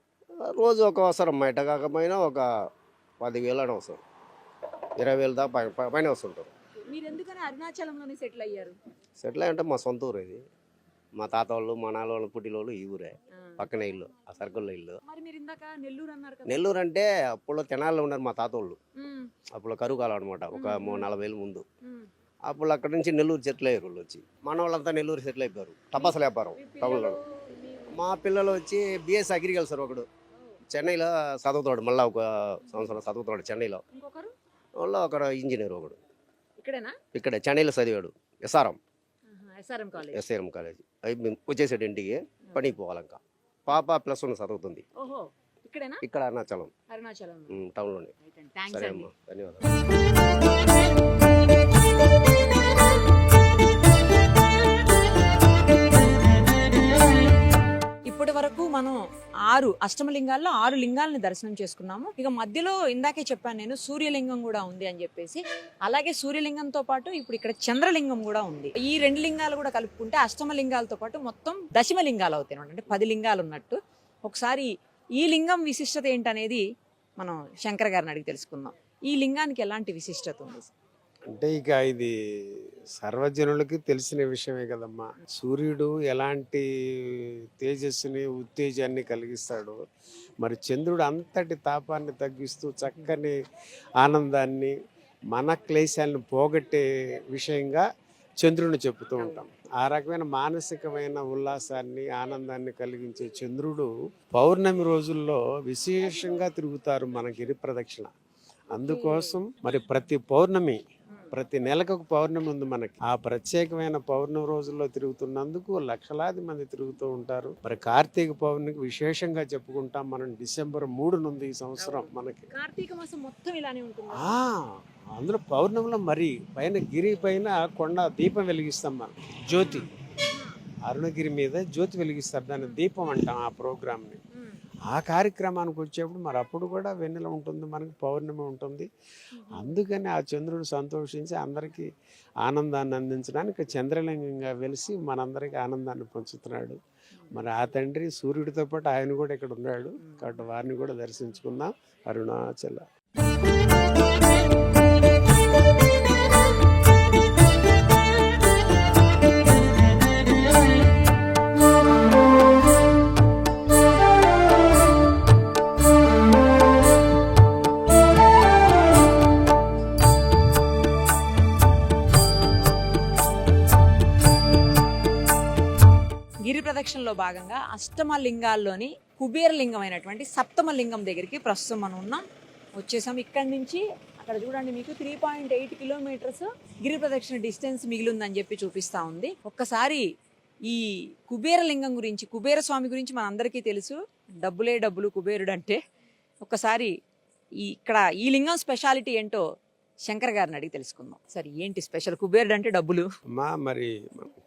రోజు ఒక అవసరం. బయట కాకపోయినా ఒక 10,000 అని వస్తారు. 20,000 దాకా పైన వస్తుంటారు. మీరు ఎందుకని అరుణాచలంలోనే సెటిల్ అయ్యారు? సెటిల్ అంటే మా సొంత ఊరు ఇది. మా తాత వాళ్ళు, మా నాన్న వాళ్ళు, పుట్టిలోళ్ళు ఈ ఊరే, పక్కనే ఇల్లు, ఆ సర్కిల్లో ఇల్లు. మరి మీరు ఇందాక నెల్లూరు అన్నారు కదా? నెల్లూరు అంటే అప్పుడు తెనాల్లో ఉన్నారు మా తాత వాళ్ళు. ఉమ్, అప్పుడు కరువు కాలం అనమాట, ఒక 40 ఏళ్ళ ముందు. ఉమ్. అప్పుడు అక్కడ నుంచి నెల్లూరు సెటిల్ అయ్యారు వాళ్ళు వచ్చి. మన వాళ్ళంతా నెల్లూరు సెటిల్ అయిపోయారు. టపాసుల వ్యాపారం మీ టౌన్లో. పిల్లలు, మీ- మా పిల్లలు వచ్చి బిఎస్ అగ్రికల్చర్, ఒకడు చెన్నైలో చదువుతాడు, మళ్ళీ ఒక సంవత్సరం చదువుతాడు చెన్నైలో. ఇంకొకరు వాళ్ళు ఒకడు ఇంజనీర్, ఒకడు ఇక్కడేనా? ఇక్కడ చెన్నైలో చదివాడు, SRM SRM college. SRM college. అవి మేము వచ్చేసాడు ఇంటికి, పనికి పోవాలి. ఇంకా పాప +1 చదువుతుంది ఓహో, ఇక్కడేనా? ఇక్కడ అరుణాచలం అరుణాచలం. టౌన్లోనే. థ్యాంక్స్ సరే అండి. అమ్మా, ధన్యవాదాలు. ఇప్పటి వరకు మనం 6 అష్టమలింగాల్లో 6 లింగాలని దర్శనం చేసుకున్నాము. ఇక మధ్యలో ఇందాకే చెప్పాను నేను సూర్యలింగం కూడా ఉంది అని చెప్పేసి. అలాగే సూర్యలింగంతో పాటు ఇప్పుడు ఇక్కడ చంద్రలింగం కూడా ఉంది. ఈ 2 లింగాలు కూడా కలుపుకుంటే అష్టమలింగాలతో పాటు మొత్తం దశమలింగాలు అవుతాయి అన్నమాట. అంటే 10 లింగాలు ఉన్నట్టు. ఒకసారి ఈ లింగం విశిష్టత ఏంటనేది మనం శంకర్ గారిని అడిగి తెలుసుకుందాం. ఈ లింగానికి ఎలాంటి విశిష్టత ఉంది? అంటే ఇక ఇది సర్వజనులకి తెలిసిన విషయమే కదమ్మా. సూర్యుడు ఎలాంటి తేజస్సుని ఉత్తేజాన్ని కలిగిస్తాడు, మరి చంద్రుడు అంతటి తాపాన్ని తగ్గిస్తూ చక్కని ఆనందాన్ని మన క్లేశాలను పోగొట్టే విషయంగా చంద్రుడిని చెప్తూ ఉంటాం. ఆ రకమైన మానసికమైన ఉల్లాసాన్ని ఆనందాన్ని కలిగించే చంద్రుడు పౌర్ణమి రోజుల్లో విశేషంగా తిరుగుతారు మన గిరి ప్రదక్షిణ. అందుకోసం మరి ప్రతి నెలకు ఒక పౌర్ణమి ఉంది మనకి. ఆ ప్రత్యేకమైన పౌర్ణమి రోజుల్లో తిరుగుతున్నందుకు లక్షలాది మంది తిరుగుతూ ఉంటారు. మరి కార్తీక పౌర్ణమికి విశేషంగా చెప్పుకుంటాం మనం. December 3 నుండి ఈ సంవత్సరం మనకి కార్తీక మాసం మొత్తం ఇలానే ఉంటుంది. అందులో పౌర్ణమిలో మరి పైన గిరి పైన కొండ దీపం వెలిగిస్తాం మనం. జ్యోతి, అరుణగిరి మీద జ్యోతి వెలిగిస్తారు, దాన్ని దీపం అంటాం ఆ ప్రోగ్రామ్ని. ఆ కార్యక్రమానికి వచ్చేప్పుడు మరి అప్పుడు కూడా వెన్నెల ఉంటుంది మనకి, పౌర్ణమి ఉంటుంది. అందుకని ఆ చంద్రుడు సంతోషించి అందరికీ ఆనందాన్ని అందించడానికి చంద్రలింగంగా వెలిసి మనందరికీ ఆనందాన్ని పంచుతున్నాడు. మరి ఆ తండ్రి సూర్యుడితో పాటు ఆయన కూడా ఇక్కడ ఉన్నాడు. కాబట్టి వారిని కూడా దర్శించుకుందాం. అరుణాచల. గిరి ప్రదక్షిణలో భాగంగా అష్టమ లింగాల్లోని కుబేర లింగం అయినటువంటి సప్తమ లింగం దగ్గరికి ప్రస్తుతం మనం ఉన్నాం. వచ్చేసాం. ఇక్కడి నుంచి అక్కడ చూడండి, మీకు 3.8 కిలోమీటర్స్ గిరి ప్రదక్షిణ డిస్టెన్స్ మిగిలిందని చెప్పి చూపిస్తా ఉంది. ఒక్కసారి ఈ కుబేర లింగం గురించి, కుబేర స్వామి గురించి మన అందరికీ తెలుసు. డబ్బులే డబ్బులు కుబేరుడు అంటే. ఒక్కసారి ఇక్కడ ఈ లింగం స్పెషాలిటీ ఏంటో శంకర్ గారిని అడిగి తెలుసుకుందాం. సరే, ఏంటి స్పెషల్? కుబేరుడు అంటే డబ్బులు. మరి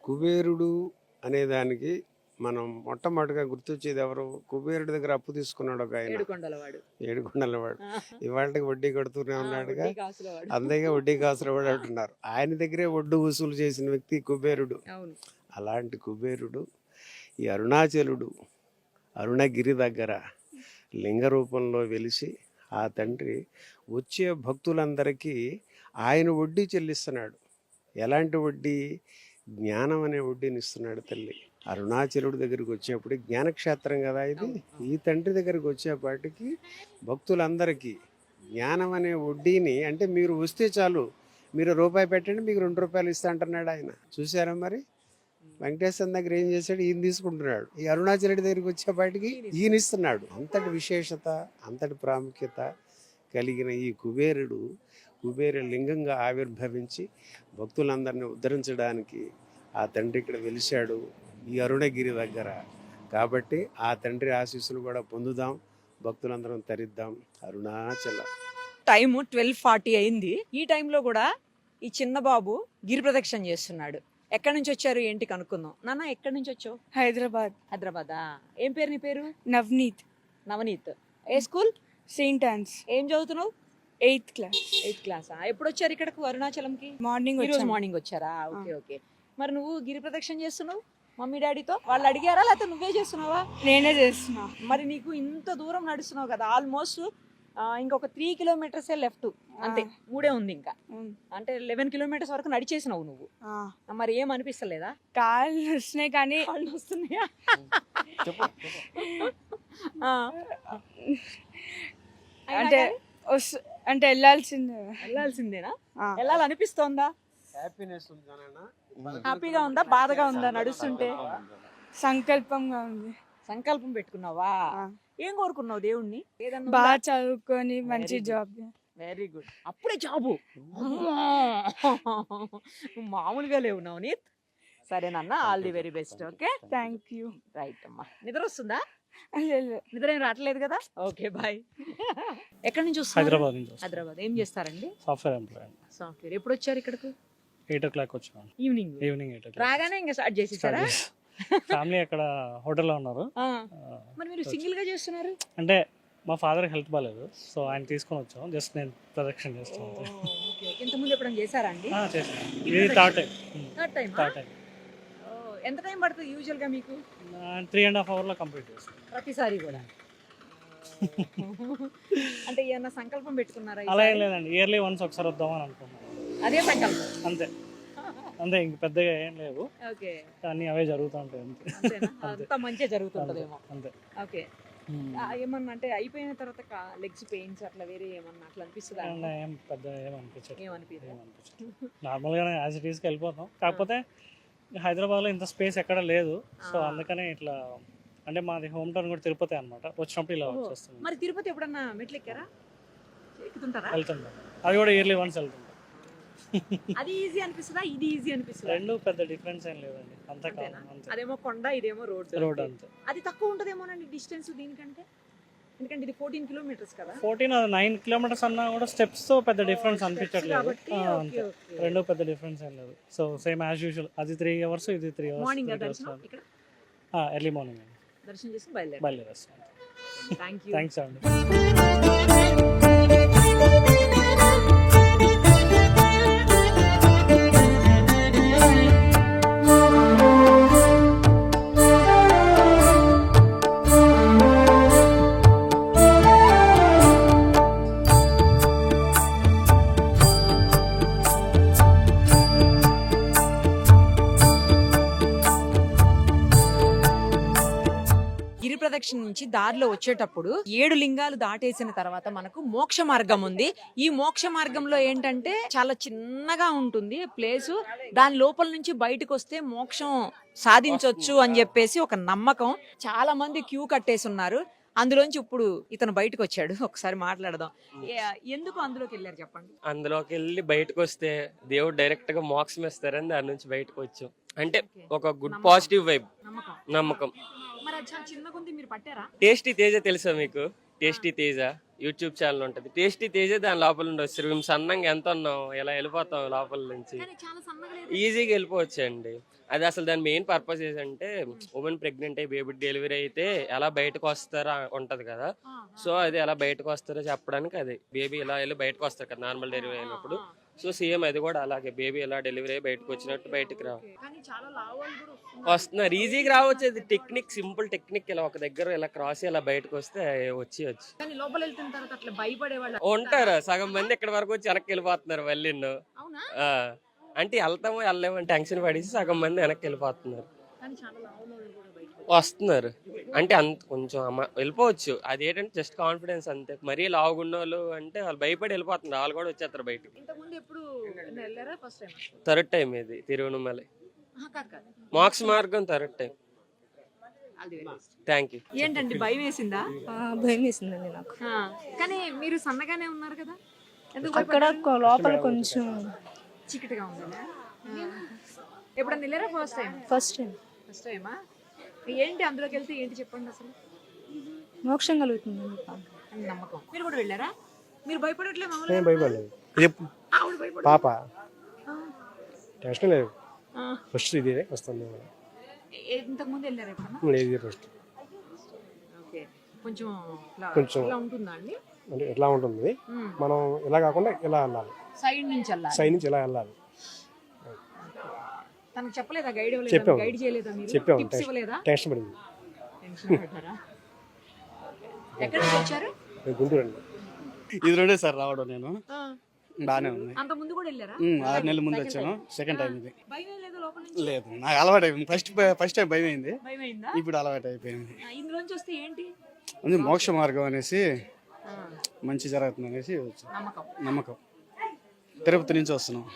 కుబేరుడు అనేదానికి మనం మొట్టమొదటిగా గుర్తొచ్చేది ఎవరు? కుబేరుడి దగ్గర అప్పు తీసుకున్నాడు ఒక ఆయన, ఏడుకొండలవాడు. ఇవాళకి వడ్డీ కడుతూనే ఉన్నాడుగా, అందరిగా వడ్డీ కాసులవాడు అంటున్నారు. ఆయన దగ్గరే వడ్డీ వసూలు చేసిన వ్యక్తి కుబేరుడు. అలాంటి కుబేరుడు ఈ అరుణాచలుడు అరుణగిరి దగ్గర లింగ రూపంలో వెలిసి ఆ తండ్రి వచ్చే భక్తులందరికీ ఆయన వడ్డీ చెల్లిస్తున్నాడు. ఎలాంటి వడ్డీ? జ్ఞానం అనే వడ్డీని ఇస్తున్నాడు తల్లి. అరుణాచలుడి దగ్గరికి వచ్చేప్పుడు జ్ఞానక్షేత్రం కదా ఇది. ఈ తండ్రి దగ్గరికి వచ్చేపాటికి భక్తులందరికీ జ్ఞానం అనే వడ్డీని, అంటే మీరు వస్తే చాలు, మీరు రూపాయి పెట్టండి మీకు 2 రూపాయలు ఇస్తా అంటున్నాడు ఆయన. చూసారా మరి? వెంకటేశ్వర దగ్గర ఏం చేశాడు? ఈయన తీసుకుంటున్నాడు. ఈ అరుణాచలుడి దగ్గరికి వచ్చేపాటికి ఈయన ఇస్తున్నాడు. అంతటి విశేషత, అంతటి ప్రాముఖ్యత కలిగిన ఈ కుబేరుడు కుబేర లింగంగా ఆవిర్భవించి భక్తులందరినీ ఉద్ధరించడానికి ఆ తండ్రి ఇక్కడ వెలిశాడు ఈ అరుణగిరి దగ్గర. కాబట్టి ఆ తండ్రి ఆశీస్సులు కూడా పొందుదాం, భక్తులందరం తరిద్దాం. అరుణాచల. టైము 12:40 అయింది. ఈ టైంలో కూడా ఈ చిన్న బాబు గిరి ప్రదక్షిణ చేస్తున్నాడు. ఎక్కడి నుంచి వచ్చారు ఏంటి కనుక్కుందాం. నాన్న, ఎక్కడి నుంచి వచ్చావు? హైదరాబాదా? ఏం పేరు నీ పేరు? నవనీత్. ఏ స్కూల్? Saint Ann's. ఏం చదువుతున్నావు? 8th class. ఎప్పుడు వచ్చారు ఇక్కడకు అరుణాచలంకి? మార్నింగ్ వచ్చారా? ఓకే. మరి నువ్వు గిరి ప్రదక్షిణ చేస్తున్నావు మమ్మీ డాడీతో? వాళ్ళు అడిగారా లేకపోతే నువ్వే చేస్తున్నావా? నేనే చేస్తున్నా. మరి నీకు ఇంత దూరం నడుస్తున్నావు కదా, ఆల్మోస్ట్ ఇంకొక 3 kilometers లెఫ్ట్, అంతే. 3 ఉంది ఇంకా. అంటే 11 kilometers వరకు నడిచేసినావు నువ్వు. మరి ఏం అనిపిస్తలేదా? కాళ్ళు వస్తున్నాయి కానీ. కాళ్ళు వస్తున్నాయా? అంటే వెళ్ళాల్సిందేనా? వెళ్ళాలనిపిస్తోందా? హ్యాపీగా ఉందా? బాధగా ఉందా నడుస్తుంటే? సంకల్పంగా ఉంది. సంకల్పం పెట్టుకున్నావా? ఏం కోరుకున్నావు దేవుణ్ణి? బాగా చదువుకొని మంచి జాబ్. Very good. అప్పుడే జాబు? మామూలుగా లేవు నవనీత్. సరేనన్నా, all the very best. Okay, thank you. Right అమ్మా. నిద్ర వస్తుందా? నిద్ర ఏం రావట్లేదు కదా? Okay, bye. ఎక్కడి నుంచి వస్తున్నారు? హైదరాబాద్. ఏం చేస్తారండి? Software employee. సాఫ్ట్వేర్. ఎప్పుడు వచ్చారు ఇక్కడకు? 8 o'clock వచ్చాను. Evening 8 o'clock. రాగానే ఇంకా స్టార్ట్ చేసేసారా? ఫ్యామిలీ అక్కడ హోటల్లో ఉన్నారు. ఆ, మరి మీరు సింగిల్ గా చేస్తున్నారు? అంటే మా ఫాదర్ హెల్త్ బాగాలేదు, సో ఆయన తీసుకొని వచ్చాం. జస్ట్ నేను ప్రదక్షిణ చేస్తాను అంతే. ఓకే. ఇంతకుముందు ఎప్పుడైనా చేశారా అండి? చేసాను. ఇది third time. Third time. Third time. ఎంత టైం పడుతుంది యూజువల్ గా మీకు? 3.5 hours కంప్లీట్ చేస్తాను ప్రతిసారి కూడా? అంటే ఏమన్నా సంకల్పం పెట్టుకున్నారా? అలా ఏం ఈసారి? లేదండి, ఇయర్లీ వన్స్ ఒకసారి వద్దామని అనుకున్నాను అదే సంకల్పం. అంతే. అంతే, ఇంక పెద్దగా ఏం లేవు, ఓకే. కానీ అవే జరుగుతూ ఉంటాయి అంతే. అంతేనా? అంతే. అంతా మంచిగా జరుగుతుంటదేమో. అంతే. ఓకే. ఏమన్నా అంటే అయిపోయిన తర్వాత లెగ్స్ పెయిన్స్ అట్లా వేరే ఏమన్నా అట్లా అనిపిస్తుందా? ఏం పెద్ద ఏమనిపించదు. ఏమనిపించదు. నార్మల్గానే యాజ్ ఇట్ ఈస్కి వెళ్ళిపోతాం. కాకపోతే హైదరాబాద్లో ఇంత స్పేస్ ఎక్కడ లేదు, సో అందుకనే ఇట్లా. అంటే మాది హోమ్ టౌన్ కూడా తిరుపతి అనమాట. వచ్చినప్పుడు ఇలా వచ్చేస్తుంది. మరి తిరుపతి ఎప్పుడన్నా మెట్లు ఎక్కారా? ఎక్కుతుంటారా? వెళ్తుంటాం. అది కూడా ఇయర్లీ వన్స్ వెళ్తుంటాం. అది ఈజీ అనిపిస్తుందా, ఇది ఈజీ అనిపిస్తుందా? రెండు పెద్ద డిఫరెన్స్ ఏం లేదండి, అంతే కాదు. అంతేనా? అంతే, అదేమో కొండ, ఇదేమో రోడ్. రోడ్ అంతే. అది తక్కువ ఉంటదేమోనండి డిస్టెన్స్ దీనికంటే, ఎందుకంటే ఇది 14 kilometers కదా. 9 kilometers అన్నా కూడా స్టెప్స్ తో పెద్ద డిఫరెన్స్ అనిపించట్లేదు. కాబట్టి అంతే, ఓకే, ఓకే. రెండు పెద్ద డిఫరెన్స్ ఏం లేదు. So same as usual. అది 3 hours, ఇది 3 hours. మార్నింగ్ దర్శనం ఇక్కడ ఎర్లీ మార్నింగ్ దర్శనం చేసుకుని బయలుదేరారు. బయలుదేరేస్తాం. Thank you. థ్యాంక్స్ అండి. గిరి ప్రదక్షిణ నుంచి దారిలో వచ్చేటప్పుడు 7 లింగాలు దాటేసిన తర్వాత మనకు మోక్ష మార్గం ఉంది. ఈ మోక్ష మార్గంలో ఏంటంటే చాలా చిన్నగా ఉంటుంది ప్లేస్. దాని లోపల నుంచి బయటకు వస్తే మోక్షం సాధించొచ్చు అని చెప్పేసి ఒక నమ్మకం. చాలా మంది క్యూ కట్టేసి ఉన్నారు. అందులోంచి ఇప్పుడు ఇతను బయటకు వచ్చాడు. ఒకసారి మాట్లాడదాం. ఎందుకు అందులోకి వెళ్ళారు చెప్పండి? అందులోకి వెళ్ళి బయటకు వస్తే దేవుడు డైరెక్ట్ గా మోక్షం ఇస్తారని దాని నుంచి బయటకు వచ్చాం. అంటే ఒక గుడ్ పాజిటివ్ వైబ్, నమ్మకం. మరి అది చాలా చిన్నగా ఉంది, మీరు పట్టారా? టేస్టీ తేజ తెలుసా మీకు? టేస్టీ తేజ యూట్యూబ్ ఛానల్ ఉంటది. టేస్టీ తేజ దాని లోపల నుండి వస్తారు. మేము సన్నంగా ఎంత ఉన్నాం, ఇలా వెళ్ళిపోతాం లోపల నుంచి, కానీ చాలా సన్నగా లేదు. ఈజీగా వెళ్ళిపోవచ్చు అండి. అది అసలు దాని మెయిన్ పర్పస్ ఏంటంటే ఉమెన్ ప్రెగ్నెంట్ అయ్యి బేబీ డెలివరీ అయితే ఎలా బయటకు వస్తారో ఉంటది కదా. సో అది ఎలా బయటకు వస్తారో చెప్పడానికి, అది బేబీ ఇలా వెళ్ళి బయటకు వస్తారు కదా నార్మల్ డెలివరీ అయినప్పుడు. సో సేమ్ అది కూడా అలాగే, బేబీ ఎలా డెలివరీ అయ్యి బయటకు వచ్చినట్టు బయటకు కానీ చాలా లావు వాళ్ళు కూడా వస్తున్నారు. ఈజీగా రావచ్చు. అది టెక్నిక్, సింపుల్ టెక్నిక్. ఇలా ఒక దగ్గర ఇలా క్రాస్ ఇలా బయటకు వస్తే వచ్చి కానీ లోపల వెళ్తున్న తర్వాత అట్లా భయపడే వాళ్ళు ఉంటారు. సగం మంది ఇక్కడ వరకు వచ్చి వెనక్కి వెళ్ళిపోతున్నారు మళ్ళీ. అవునా? అంటే వెళ్తామో వెళ్ళలేమని టెన్షన్ పడేసి సగం మంది వెనక్కి వెళ్ళిపోతున్నారు. కానీ చాలా లావు వాళ్ళు కూడా బయటకు వస్తున్నారు. అంటే అంత కొంచెం వెళ్ళిపోవచ్చు. అదేంటంటే జస్ట్ కాన్ఫిడెన్స్ అంతే. మరీ లావుగున్న వాళ్ళు అంటే వాళ్ళు భయపడి వెళ్ళిపోతున్నారు. వాళ్ళు కూడా వచ్చేస్తారు బయటకు. ఇంతకుముందు ఎప్పుడు వెళ్ళారా? First time? థర్డ్ టైం ఇది తిరువనమలై కాదు. మోక్ష మార్గం థర్డ్ టైం. Thank you. ఏంటండి భయం వేసిందా? భయం వేసిందండి నాకు. కానీ మీరు సన్నగానే ఉన్నారు కదా, ఎందుకు అక్కడ లోపల కొంచెం చీకటిగా ఉందా? ఎప్పుడన్నా వెళ్ళారా? First time. First time. First టైమా? ఏంటి అందులోకి వెళ్తే ఏంటి చెప్పండి అసలు? మోక్షం కలుగుతుంది అని నమ్మకం. మీరు కూడా వెళ్ళారా? మీరు భయపడట్లే? నేను భయపడలేదు. పాప టెన్షన్ లేదు. ఫస్ట్ ఇదే వస్తుంది. ఇంతకు ముందు వెళ్ళారా ఎప్పుడన్నా? లేదు ఫస్ట్. ఓకే. కొంచెం కొంచెం ఇలా ఉంటుందా అండి? అంటే ఎట్లా ఉంటుంది, మనం ఇలా కాకుండా ఇలా వెళ్ళాలి, సైడ్ నుంచి వెళ్ళాలి. సైడ్ నుంచి ఇలా వెళ్ళాలి. తనకు చెప్పలేదా? గైడ్ చెప్పాము. గైడ్ చేయలేదా మీరు? చెప్పాము. టిప్స్ ఇవ్వలేదా? టెన్షన్ పడింది. టెన్షన్ పడ్డారా? ఎక్కడి నుంచి వచ్చారు? నేను గుంటూరు అండి. ఇది రెండే సార్ రావడం. నేను బాగానే ఉంది. అంత ముందు కూడా వెళ్ళారా? 6 నెలల ముందు వచ్చాను. సెకండ్ టైం ఇది. భయం లేదు లోపల నుంచి? లేదు, నాకు అలవాటు అయిపోయింది. ఫస్ట్ టైం భయం అయింది, భయం అయిందా? ఇప్పుడు అలవాటు అయిపోయింది. ఇందులోంచి వస్తే ఏంటి? ఉంది మోక్ష మార్గం అనేసి, మంచి జరుగుతుంది అనేసి నమ్మకం. నమ్మకం. తిరుపతి నుంచి వస్తున్నాం.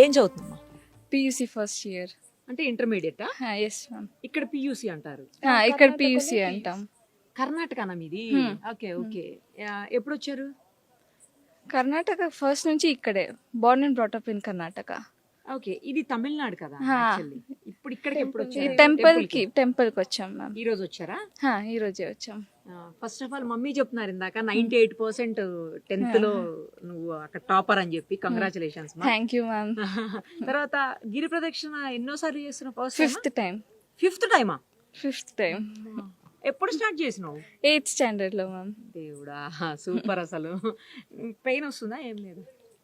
ఏం చదువుతున్నామా? PUC first year. అంటే ఇంటర్మీడియటా? Yes ma'am. ఇక్కడ పియూసీ అంటారు. ఇక్కడ పియూసీ అంటాం. కర్ణాటకనా మీది? Okay, okay. ఎప్పుడు వచ్చారు? కర్ణాటక ఫస్ట్ నుంచి ఇక్కడే. Born and brought up in Karnataka. Okay. ఇది తమిళనాడు కదా యాక్చువల్లీ. ఇప్పుడు ఇక్కడికి ఎప్పుడు వచ్చారు? టెంపుల్ కి వచ్చాం మ్యామ్. ఈ రోజు వచ్చారా? ఈ రోజే వచ్చాం. ఫస్ట్ ఆఫ్ ఆల్ మమ్మీ చెప్తున్నారు ఇందాక 98% 10th లో నువ్వు అక్కడ టాపర్ అని చెప్పి కంగ్రాచులేషన్స్. Thank you ma'am. తర్వాత గిరి ప్రదక్షిణ ఎన్నోసార్లు చేస్తున్నావు? Fifth time. ఫిఫ్త్ టైమా? Fifth time. ఎప్పుడు స్టార్ట్ చేసినావు? 8th స్టాండర్డ్ లో మ్యామ్. దేవుడా సూపర్. అసలు పెయిన్ వస్తుందా? ఏం లేదు.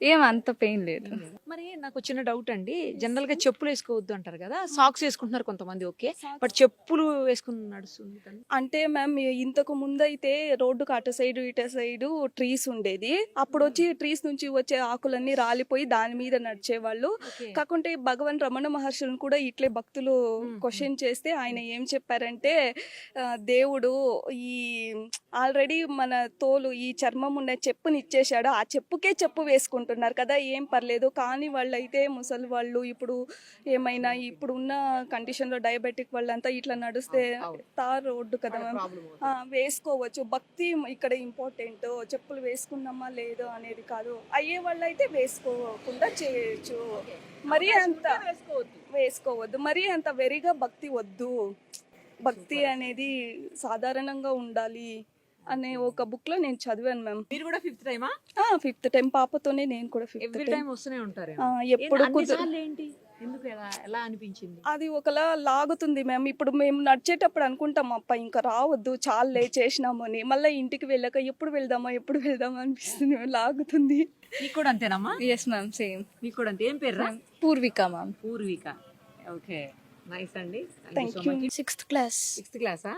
ఏం అంత పెయిన్ లేదు. మరి నాకు వచ్చిన డౌట్ అండి, జనరల్ గా చెప్పులు వేసుకోవద్దు అంటారు కదా, సాక్స్ వేసుకుంటున్నారు కొంతమంది, ఓకే, బట్ చెప్పులు వేసుకుని నడుస్తుంది తను. అంటే మ్యామ్ ఇంతకు ముందు అయితే రోడ్డుకు అటు సైడ్ ఇటు సైడ్ ట్రీస్ ఉండేది. అప్పుడు వచ్చి ట్రీస్ నుంచి వచ్చే ఆకులన్నీ రాలిపోయి దాని మీద నడిచేవాళ్ళు. కాకుంటే భగవాన్ రమణ మహర్షులను కూడా ఇట్లే భక్తులు క్వశ్చన్ చేస్తే ఆయన ఏం చెప్పారంటే, దేవుడు ఈ ఆల్రెడీ మన తోలు ఈ చర్మం ఉన్న చెప్పుని ఇచ్చేశాడు, ఆ చెప్పుకే చెప్పు వేసుకుంటున్నారు కదా, ఏం పర్లేదు. కానీ వాళ్ళైతే ముసలి వాళ్ళు ఇప్పుడు ఏమైనా ఇప్పుడు ఉన్న కండిషన్ లో డయాబెటిక్ వాళ్ళంతా ఇట్లా నడిస్తే తార్ రోడ్డు కదా మ్యామ్, వేసుకోవచ్చు. భక్తి ఇక్కడ ఇంపార్టెంట్, చెప్పులు వేసుకున్నామా లేదో అనేది కాదు. అయ్యే వాళ్ళు అయితే వేసుకోకుండా చేయొచ్చు, మరీ అంత వేసుకోవద్దు, మరీ అంత వెరిగా భక్తి వద్దు. భక్తి అనేది సాధారణంగా ఉండాలి అనే ఒక బుక్ లో నేను చదివాను మ్యామ్. మీరు కూడా ఫిఫ్త్ టైమా? ఫిఫ్త్ టైం పాపతోనే నేను కూడా ఫిఫ్త్ ఎవ్రీ టైం టైం వస్తూనే ఉంటారు. ఎప్పుడు ఏంటి, ఎందుకు, ఎలా అనిపించింది? అది ఒకలా లాగుతుంది మ్యామ్. ఇప్పుడు మేము నడిచేటప్పుడు అనుకుంటాం అప్ప ఇంకా రావద్దు చాలే చేసినాము అని, మళ్ళీ ఇంటికి వెళ్ళాక ఎప్పుడు వెళ్దామా అనిపిస్తుంది, లాగుతుంది. నీకు కూడా అంతేనమ్మా? Yes ma'am, same. నీకు కూడా అంతే. ఏం పేరు? Purvika ma'am. Purvika. Okay, nice అండి. Thank you. 6th class. 6th క్లాసా?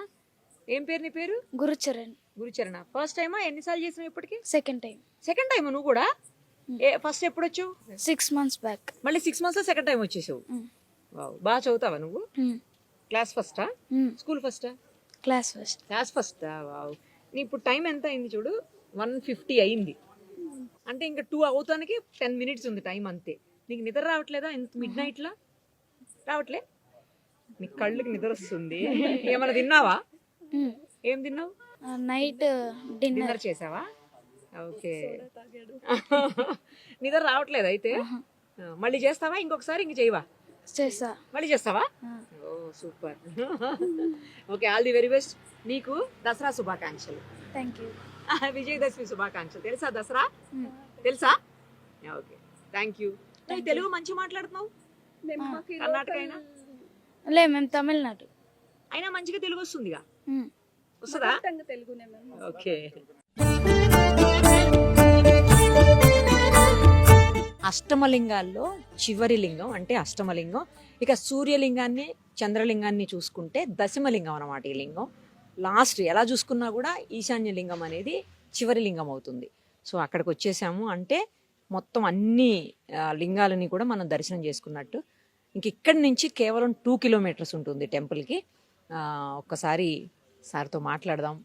ఏం పేరు నీ పేరు? గురుచరణ్. గురుచరణ. ఫస్ట్ టైమా? ఎన్నిసార్లు చేసినావు ఇప్పటికి? Second time. సెకండ్ టైం నువ్వు కూడా? ఫస్ట్ ఎప్పుడు వచ్చావు? 6 months బ్యాక్. మళ్ళీ 6 months లో సెకండ్ టైం వచ్చేసావు. వావ్, బాగా చదువుతావా నువ్వు? క్లాస్ ఫస్టా? స్కూల్ ఫస్టా? Class first. క్లాస్ ఫస్టా? వావ్. నీ ఇప్పుడు టైం ఎంత అయింది చూడు, 1:50 అయింది. అంటే ఇంకా 2 అవుతానికి 10 minutes ఉంది టైం, అంతే. నీకు నిద్ర రావట్లేదా మిడ్ నైట్ లా? రావట్లే? నీ కళ్ళకి నిద్ర వస్తుంది. ఏమైనా తిన్నావా? ఏం తిన్నావు? నైట్ డిన్నర్ చేసావా? ఓకే. నిద్ర రావట్లేదు అయితే? మళ్ళీ చేస్తావా ఇంకొకసారి? ఇంక చేయవా? చేసా. మళ్ళీ చేస్తావా? ఓ super. Okay, all the very best. నీకు దసరా శుభాకాంక్షలు. Thank you. విజయదశమి శుభాకాంక్షలు. తెలుసా దసరా? తెలుసా? Okay, thank you. తెలుగు మంచి మాట్లాడుతున్నావు. కర్ణాటక అయినా? లే, మేము తమిళనాడు. అయినా మంచిగా తెలుగు వస్తుందిగా? వస్తుందా? తెలుగునే మ్యామ్. ఓకే. అష్టమలింగాల్లో చివరి లింగం అంటే అష్టమలింగం. ఇక సూర్యలింగాన్ని చంద్రలింగాన్ని చూసుకుంటే దశమలింగం అన్నమాట ఈ లింగం. లాస్ట్ ఎలా చూసుకున్నా కూడా ఈశాన్య లింగం అనేది చివరి లింగం అవుతుంది. సో అక్కడికి వచ్చేసాము అంటే మొత్తం అన్ని లింగాలని కూడా మనం దర్శనం చేసుకున్నట్టు. ఇంక ఇక్కడి నుంచి కేవలం 2 kilometers ఉంటుంది టెంపుల్కి. ఒక్కసారి సార్తో మాట్లాడదాం,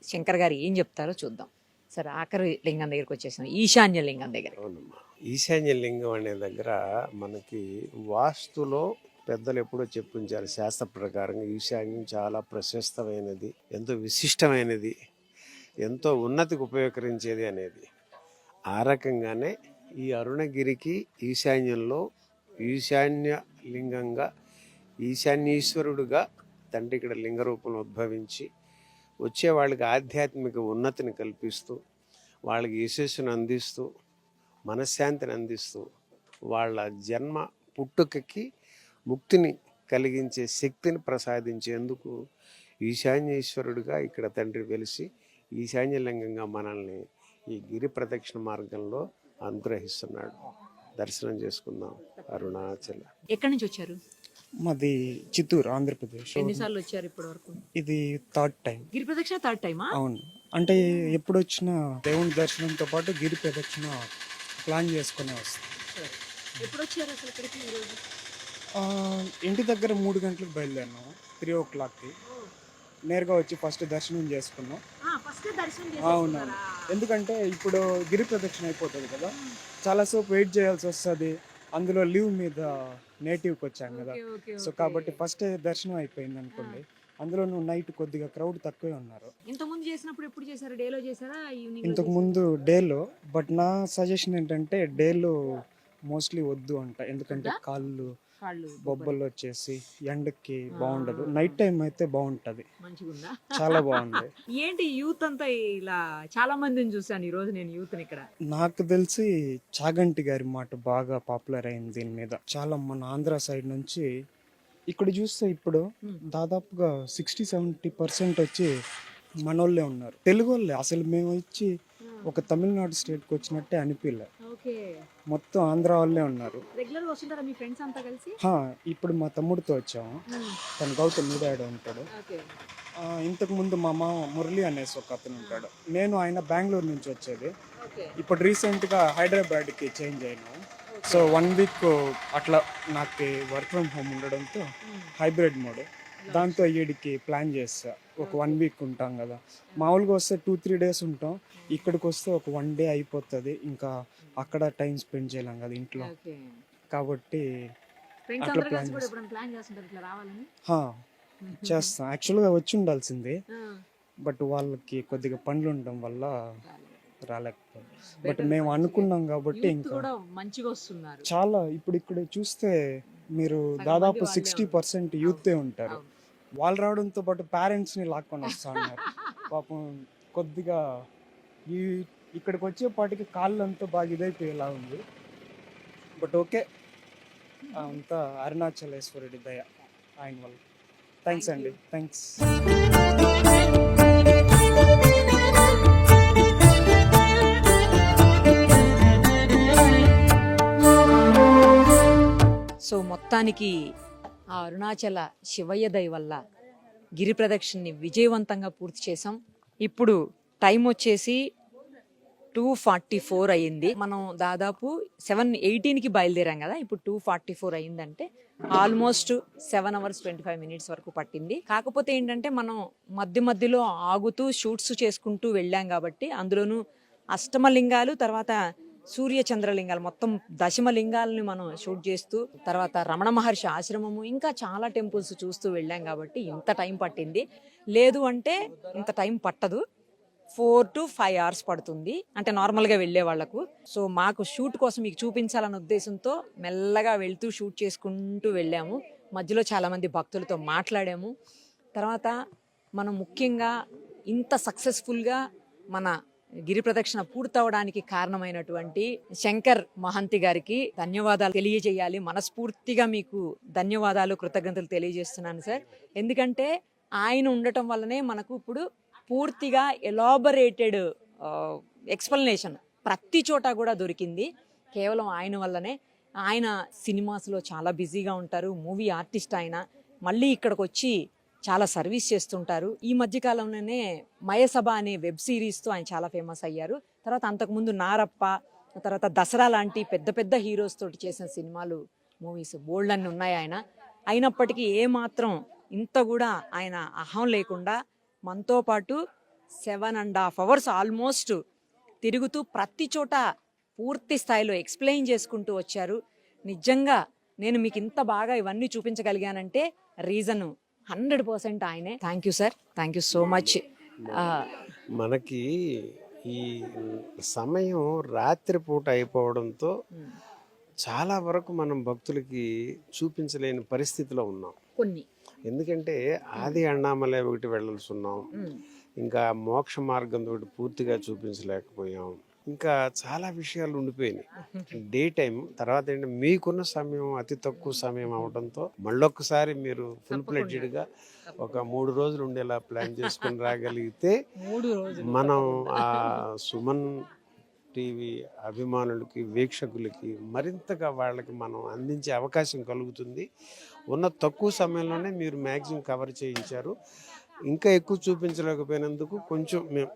శంకర్ గారు ఏం చెప్తారో చూద్దాం. సరే, ఆఖరి లింగం దగ్గరికి వచ్చేసాం, ఈశాన్య లింగం దగ్గర. అవునమ్మా, ఈశాన్య లింగం అనే దగ్గర మనకి వాస్తులో పెద్దలు ఎప్పుడో చెప్పించారు, శాస్త్ర ప్రకారంగా ఈశాన్యం చాలా ప్రశస్తమైనది, ఎంతో విశిష్టమైనది, ఎంతో ఉన్నతికి ఉపయోగించేది అనేది. ఆ రకంగానే ఈ అరుణగిరికి ఈశాన్యంలో ఈశాన్య లింగంగా ఈశాన్యేశ్వరుడుగా తండ్రి ఇక్కడ లింగ రూపంలో ఉద్భవించి వచ్చే వాళ్ళకి ఆధ్యాత్మిక ఉన్నతిని కల్పిస్తూ, వాళ్ళకి యశస్సును అందిస్తూ, మనశ్శాంతిని అందిస్తూ, వాళ్ళ జన్మ పుట్టుకకి ముక్తిని కలిగించే శక్తిని ప్రసాదించేందుకు ఈశాన్యేశ్వరుడిగా ఇక్కడ తండ్రి వెలిసి ఈశాన్యలింగంగా మనల్ని ఈ గిరి ప్రదక్షిణ మార్గంలో అనుగ్రహిస్తున్నాడు. దర్శనం చేసుకుందాం. అరుణాచల. ఎక్కడి నుంచి వచ్చారు? మాది చిత్తూరు, ఆంధ్రప్రదేశ్. ఎన్నిసార్లు వచ్చారు ఇప్పటి వరకు? ఇది 3rd టైం. గిరి ప్రదక్షిణ 3rd టైమా? అవును. అంటే ఎప్పుడు వచ్చినా దేవుని దర్శనంతో పాటు గిరి ప్రదక్షిణ ప్లాన్ చేసుకునే వస్తాం. ఎప్పుడు వచ్చారు అసలు ఇక్కడికి ఈరోజు? ఇంటి దగ్గర 3 గంటలకు బయలుదేరినాము, 3 o'clockకి. నేరుగా వచ్చి ఫస్ట్ దర్శనం చేసుకున్నాం. అవును, ఎందుకంటే ఇప్పుడు గిరి ప్రదక్షిణ అయిపోతుంది కదా, చాలాసేపు వెయిట్ చేయాల్సి వస్తుంది. అందులో లీవ్ మీద నేటివ్కి వచ్చాం కదా, సో కాబట్టి ఫస్ట్ దర్శనం అయిపోయింది అనుకోండి. అందులోనూ నైట్ కొద్దిగా క్రౌడ్ తక్కువే ఉన్నారు. ఇంతకుముందు చేసినప్పుడు ఎప్పుడు చేశారు? డేలో చేశారా, ఈవినింగ్? ఇంతకు ముందు డేలో, బట్ నా సజెషన్ ఏంటంటే డేలో మోస్ట్లీ వద్దు అంట, ఎందుకంటే కాళ్ళు బొబ్బలు వచ్చేసి ఎండకి బాగుండదు, నైట్ టైం అయితే బాగుంటది, మంచిగుందా? చాలా బాగుంది. ఏంటి యూత్ అంతా ఇలా చాలా మందిని చూసాను ఈ రోజు నేను యూత్ ఇక్కడ. నాకు తెలిసి చాగంటి గారి మాట బాగా పాపులర్ అయింది దీని మీద. చాలా మన ఆంధ్ర సైడ్ నుంచి ఇక్కడ చూస్తే ఇప్పుడు దాదాపుగా 60-70% వచ్చి మనోళ్ళే ఉన్నారు, తెలుగు వాళ్ళే. అసలు మేము వచ్చి ఒక తమిళనాడు స్టేట్కి వచ్చినట్టే అనిపించలే, ఓకే, మొత్తం ఆంధ్ర వాళ్ళే ఉన్నారు. రెగ్యులర్ గా వస్తుంటారా మీ ఫ్రెండ్స్ అంతా కలిసి? ఇప్పుడు మా తమ్ముడితో వచ్చాము, తను గౌతమ్ మీడాడు ఉంటాడు. ఓకే, ఇంతకు ముందు మా మామ మురళి అనేసి ఒక అతను ఉంటాడు. నేను ఆయన బెంగళూరు నుంచి వచ్చేది. ఓకే, ఇప్పుడు రీసెంట్గా హైదరాబాద్కి చేంజ్ అయినాము. సో 1 వీక్ అట్లా నాకు వర్క్ ఫ్రమ్ హోమ్ ఉండడంతో హైబ్రిడ్ మోడ్, దాంతో ఈడికి ప్లాన్ చేస్తా. ఒక 1 వీక్ ఉంటాం కదా, మామూలుగా వస్తే 2-3 డేస్ ఉంటాం, ఇక్కడికి వస్తే ఒక 1 డే అయిపోతుంది. ఇంకా అక్కడ టైం స్పెండ్ చేయలేం కదా ఇంట్లో, ఓకే. కాబట్టి ఫ్రెండ్స్ అట్లా అందరూ ప్లాన్ కలిసి కూడా చేస్తాం. ఎప్పుడైనా ప్లాన్ చేస్తుంటారు ఇట్లా రావాలని? చేస్తాం. యాక్చువల్గా వచ్చి ఉండాల్సింది, ఆ, బట్ వాళ్ళకి కొద్దిగా పనులు ఉండడం వల్ల రాలేకపోయాం. బట్ better మేము మంచిగా. అనుకున్నాం కాబట్టి యూత్ ఇంకా కూడా మంచిగా వస్తున్నారు. చాలా ఇప్పుడు ఇక్కడ చూస్తే మీరు సగం దాదాపు మంది వాళ్ళే 60% యూతే ఉంటారు. అవును. వాళ్ళు రావడంతో పాటు పేరెంట్స్ని లాక్కొని వస్తా ఉన్నారు. పాపం కొద్దిగా ఈ ఇక్కడికి వచ్చేపాటికి కాళ్ళు అంతా బాగా ఇదైపోయేలా ఉంది. బట్ ఓకే, అంతా అరుణాచలేశ్వరుడి దయ ఆయన వల్ల. థ్యాంక్స్ అండి, థ్యాంక్స్. సో మొత్తానికి ఆ అరుణాచల శివయ్య దయ వల్ల గిరి ప్రదక్షిణని విజయవంతంగా పూర్తి చేసాం. ఇప్పుడు టైం వచ్చేసి 2:44 అయ్యింది. మనం దాదాపు 7:18కి బయలుదేరాం కదా, ఇప్పుడు 2:44 అయ్యిందంటే ఆల్మోస్ట్ 7 hours 25 minutes వరకు పట్టింది. కాకపోతే ఏంటంటే మనం మధ్య మధ్యలో ఆగుతూ షూట్స్ చేసుకుంటూ వెళ్ళాం కాబట్టి, అందులోనూ అష్టమలింగాలు, తర్వాత సూర్య చంద్రలింగాలు, మొత్తం 10 లింగాలని మనం షూట్ చేస్తూ, తర్వాత రమణ మహర్షి ఆశ్రమము, ఇంకా చాలా టెంపుల్స్ చూస్తూ వెళ్ళాం కాబట్టి ఇంత టైం పట్టింది. లేదు అంటే ఇంత టైం పట్టదు, 4 to 5 hours పడుతుంది, అంటే నార్మల్గా వెళ్ళే వాళ్ళకు. సో మాకు షూట్ కోసం మీకు చూపించాలన్న ఉద్దేశంతో మెల్లగా వెళ్తూ షూట్ చేసుకుంటూ వెళ్ళాము. మధ్యలో చాలామంది భక్తులతో మాట్లాడాము. తర్వాత మనం ముఖ్యంగా ఇంత సక్సెస్ఫుల్గా మన గిరి ప్రదక్షిణ పూర్తవడానికి కారణమైనటువంటి శంకర్ మహంతి గారికి ధన్యవాదాలు తెలియజేయాలి. మనస్ఫూర్తిగా మీకు ధన్యవాదాలు, కృతజ్ఞతలు తెలియజేస్తున్నాను సార్. ఎందుకంటే ఆయన ఉండటం వల్లనే మనకు ఇప్పుడు పూర్తిగా ఎలాబరేటెడ్ ఎక్స్ప్లెనేషన్ ప్రతి చోట కూడా దొరికింది, కేవలం ఆయన వల్లనే. ఆయన సినిమాస్లో చాలా బిజీగా ఉంటారు, మూవీ ఆర్టిస్ట్ ఆయన. మళ్ళీ ఇక్కడికి వచ్చి చాలా సర్వీస్ చేస్తుంటారు. ఈ మధ్య కాలంలోనే మయసభ అనే వెబ్ సిరీస్తో ఆయన చాలా ఫేమస్ అయ్యారు. తర్వాత అంతకుముందు నారప్ప, తర్వాత దసరా లాంటి పెద్ద పెద్ద హీరోస్ తోటి చేసిన సినిమాలు, మూవీస్ బోల్డ్ అన్ని ఉన్నాయి ఆయన. అయినప్పటికీ ఏమాత్రం ఇంత కూడా ఆయన అహం లేకుండా మనతో పాటు 7.5 hours ఆల్మోస్ట్ తిరుగుతూ ప్రతి చోట పూర్తి స్థాయిలో ఎక్స్ప్లెయిన్ చేసుకుంటూ వచ్చారు. నిజంగా నేను మీకు ఇంత బాగా ఇవన్నీ చూపించగలిగానంటే రీజన్ 100% ఆయనే. Thank you sir, thank you so much. మనకి ఈ సమయం రాత్రిపూట అయిపోవడంతో చాలా వరకు మనం భక్తులకి చూపించలేని పరిస్థితిలో ఉన్నాం. కొన్ని ఎందుకంటే ఆది అన్నామలై ఒకటి వెళ్ళాల్సి ఉన్నాం, ఇంకా మోక్ష మార్గం తోటి పూర్తిగా చూపించలేకపోయాం, ఇంకా చాలా విషయాలు ఉండిపోయినాయి. డే టైం తర్వాత ఏంటంటే మీకున్న సమయం అతి తక్కువ సమయం అవడంతో మళ్ళొక్కసారి మీరు ఫుల్ ఫ్లెడ్జ్డ్గా ఒక 3 రోజులు ఉండేలా ప్లాన్ చేసుకుని రాగలిగితే 3 రోజులు మనం ఆ సుమన్ టీవీ అభిమానులకి, వీక్షకులకి మరింతగా వాళ్ళకి మనం అందించే అవకాశం కలుగుతుంది. ఉన్న తక్కువ సమయంలోనే మీరు మ్యాక్సిమం కవర్ చేయించారు. ఇంకా ఎక్కువ చూపించలేకపోయినందుకు కొంచెం మేము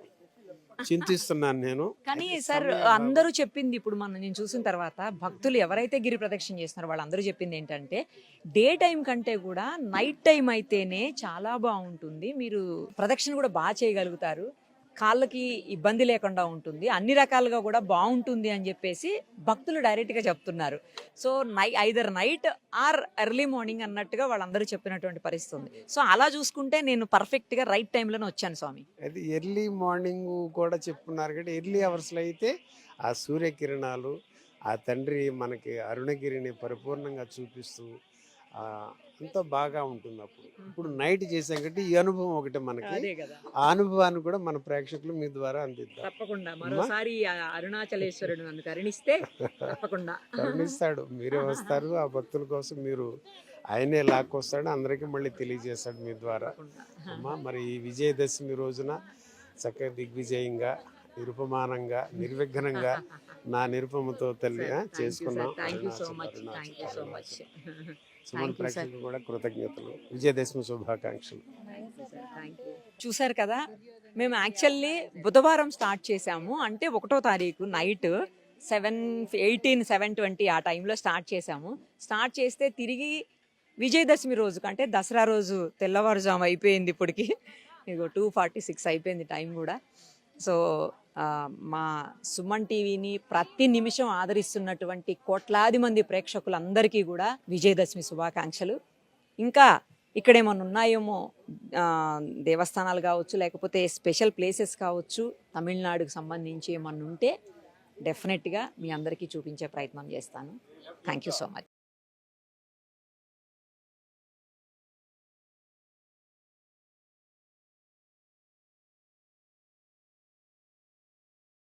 చింతిస్తున్నాను నేను. కానీ సార్ అందరూ చెప్పింది ఇప్పుడు నేను చూసిన తర్వాత భక్తులు ఎవరైతే గిరి ప్రదక్షిణ చేస్తున్నారో వాళ్ళందరూ చెప్పింది ఏంటంటే డే టైం కంటే కూడా నైట్ టైం అయితేనే చాలా బాగుంటుంది, మీరు ప్రదక్షిణ కూడా బాగా చేయగలుగుతారు, కాళ్ళకి ఇబ్బంది లేకుండా ఉంటుంది, అన్ని రకాలుగా కూడా బాగుంటుంది అని చెప్పేసి భక్తులు డైరెక్ట్గా చెప్తున్నారు. So either night or early morning అన్నట్టుగా వాళ్ళందరూ చెప్పినటువంటి పరిస్థితి ఉంది. సో అలా చూసుకుంటే నేను పర్ఫెక్ట్గా రైట్ టైంలోనే వచ్చాను స్వామి. అది ఎర్లీ మార్నింగ్ కూడా చెప్పుకున్నారు కాబట్టి ఎర్లీ అవర్స్లో అయితే ఆ సూర్యకిరణాలు, ఆ తండ్రి మనకి అరుణగిరిని పరిపూర్ణంగా చూపిస్తూ ఎంతో బాగా ఉంటుంది అప్పుడు. ఇప్పుడు నైట్ చేసాం కాబట్టి ఈ అనుభవం ఒకటి మనకి. అదే కదా, ఆ అనుభవాన్ని కూడా మన ప్రేక్షకులు మీ ద్వారా అందిద్దాం. తప్పకుండా మరోసారి ఆ అరుణాచలేశ్వరుడు నన్ను కరుణిస్తే తప్పకుండా కరుణిస్తాడు. మీరే వస్తారు, ఆ భక్తుల కోసం మీరు ఆయనే లాక్కొస్తాడు, అందరికీ మళ్ళీ తెలియజేస్తాడు మీ ద్వారా. అమ్మా మరి ఈ విజయదశమి రోజున చక్కగా దిగ్విజయంగా, నిరుపమానంగా, నిర్విఘ్నంగా నా నిరుపమతో తల్లి చేసుకున్నాం. Thank you so much, thank you so much. Suman ప్రేక్షకులు కూడా కృతజ్ఞతలు, విజయదశమి శుభాకాంక్షలు. చూసారు కదా, మేము యాక్చువల్లీ బుధవారం స్టార్ట్ చేసాము. అంటే 1వ తారీఖు నైట్ 7:20 ఆ టైంలో స్టార్ట్ చేసాము. స్టార్ట్ చేస్తే తిరిగి విజయదశమి రోజుకు అంటే దసరా రోజు తెల్లవారుజాము అయిపోయింది. ఇప్పటికి ఇగో 2:46 అయిపోయింది టైం కూడా. సో మా సుమన్ టీవీని ప్రతి నిమిషం ఆదరిస్తున్నటువంటి కోట్లాది మంది ప్రేక్షకులందరికీ కూడా విజయదశమి శుభాకాంక్షలు. ఇంకా ఇక్కడ ఏమన్నా ఉన్నాయేమో, దేవస్థానాలు కావచ్చు, లేకపోతే స్పెషల్ ప్లేసెస్ కావచ్చు, తమిళనాడుకు సంబంధించి ఏమన్నా ఉంటే డెఫినెట్గా మీ అందరికీ చూపించే ప్రయత్నం చేస్తాను. Thank you so much.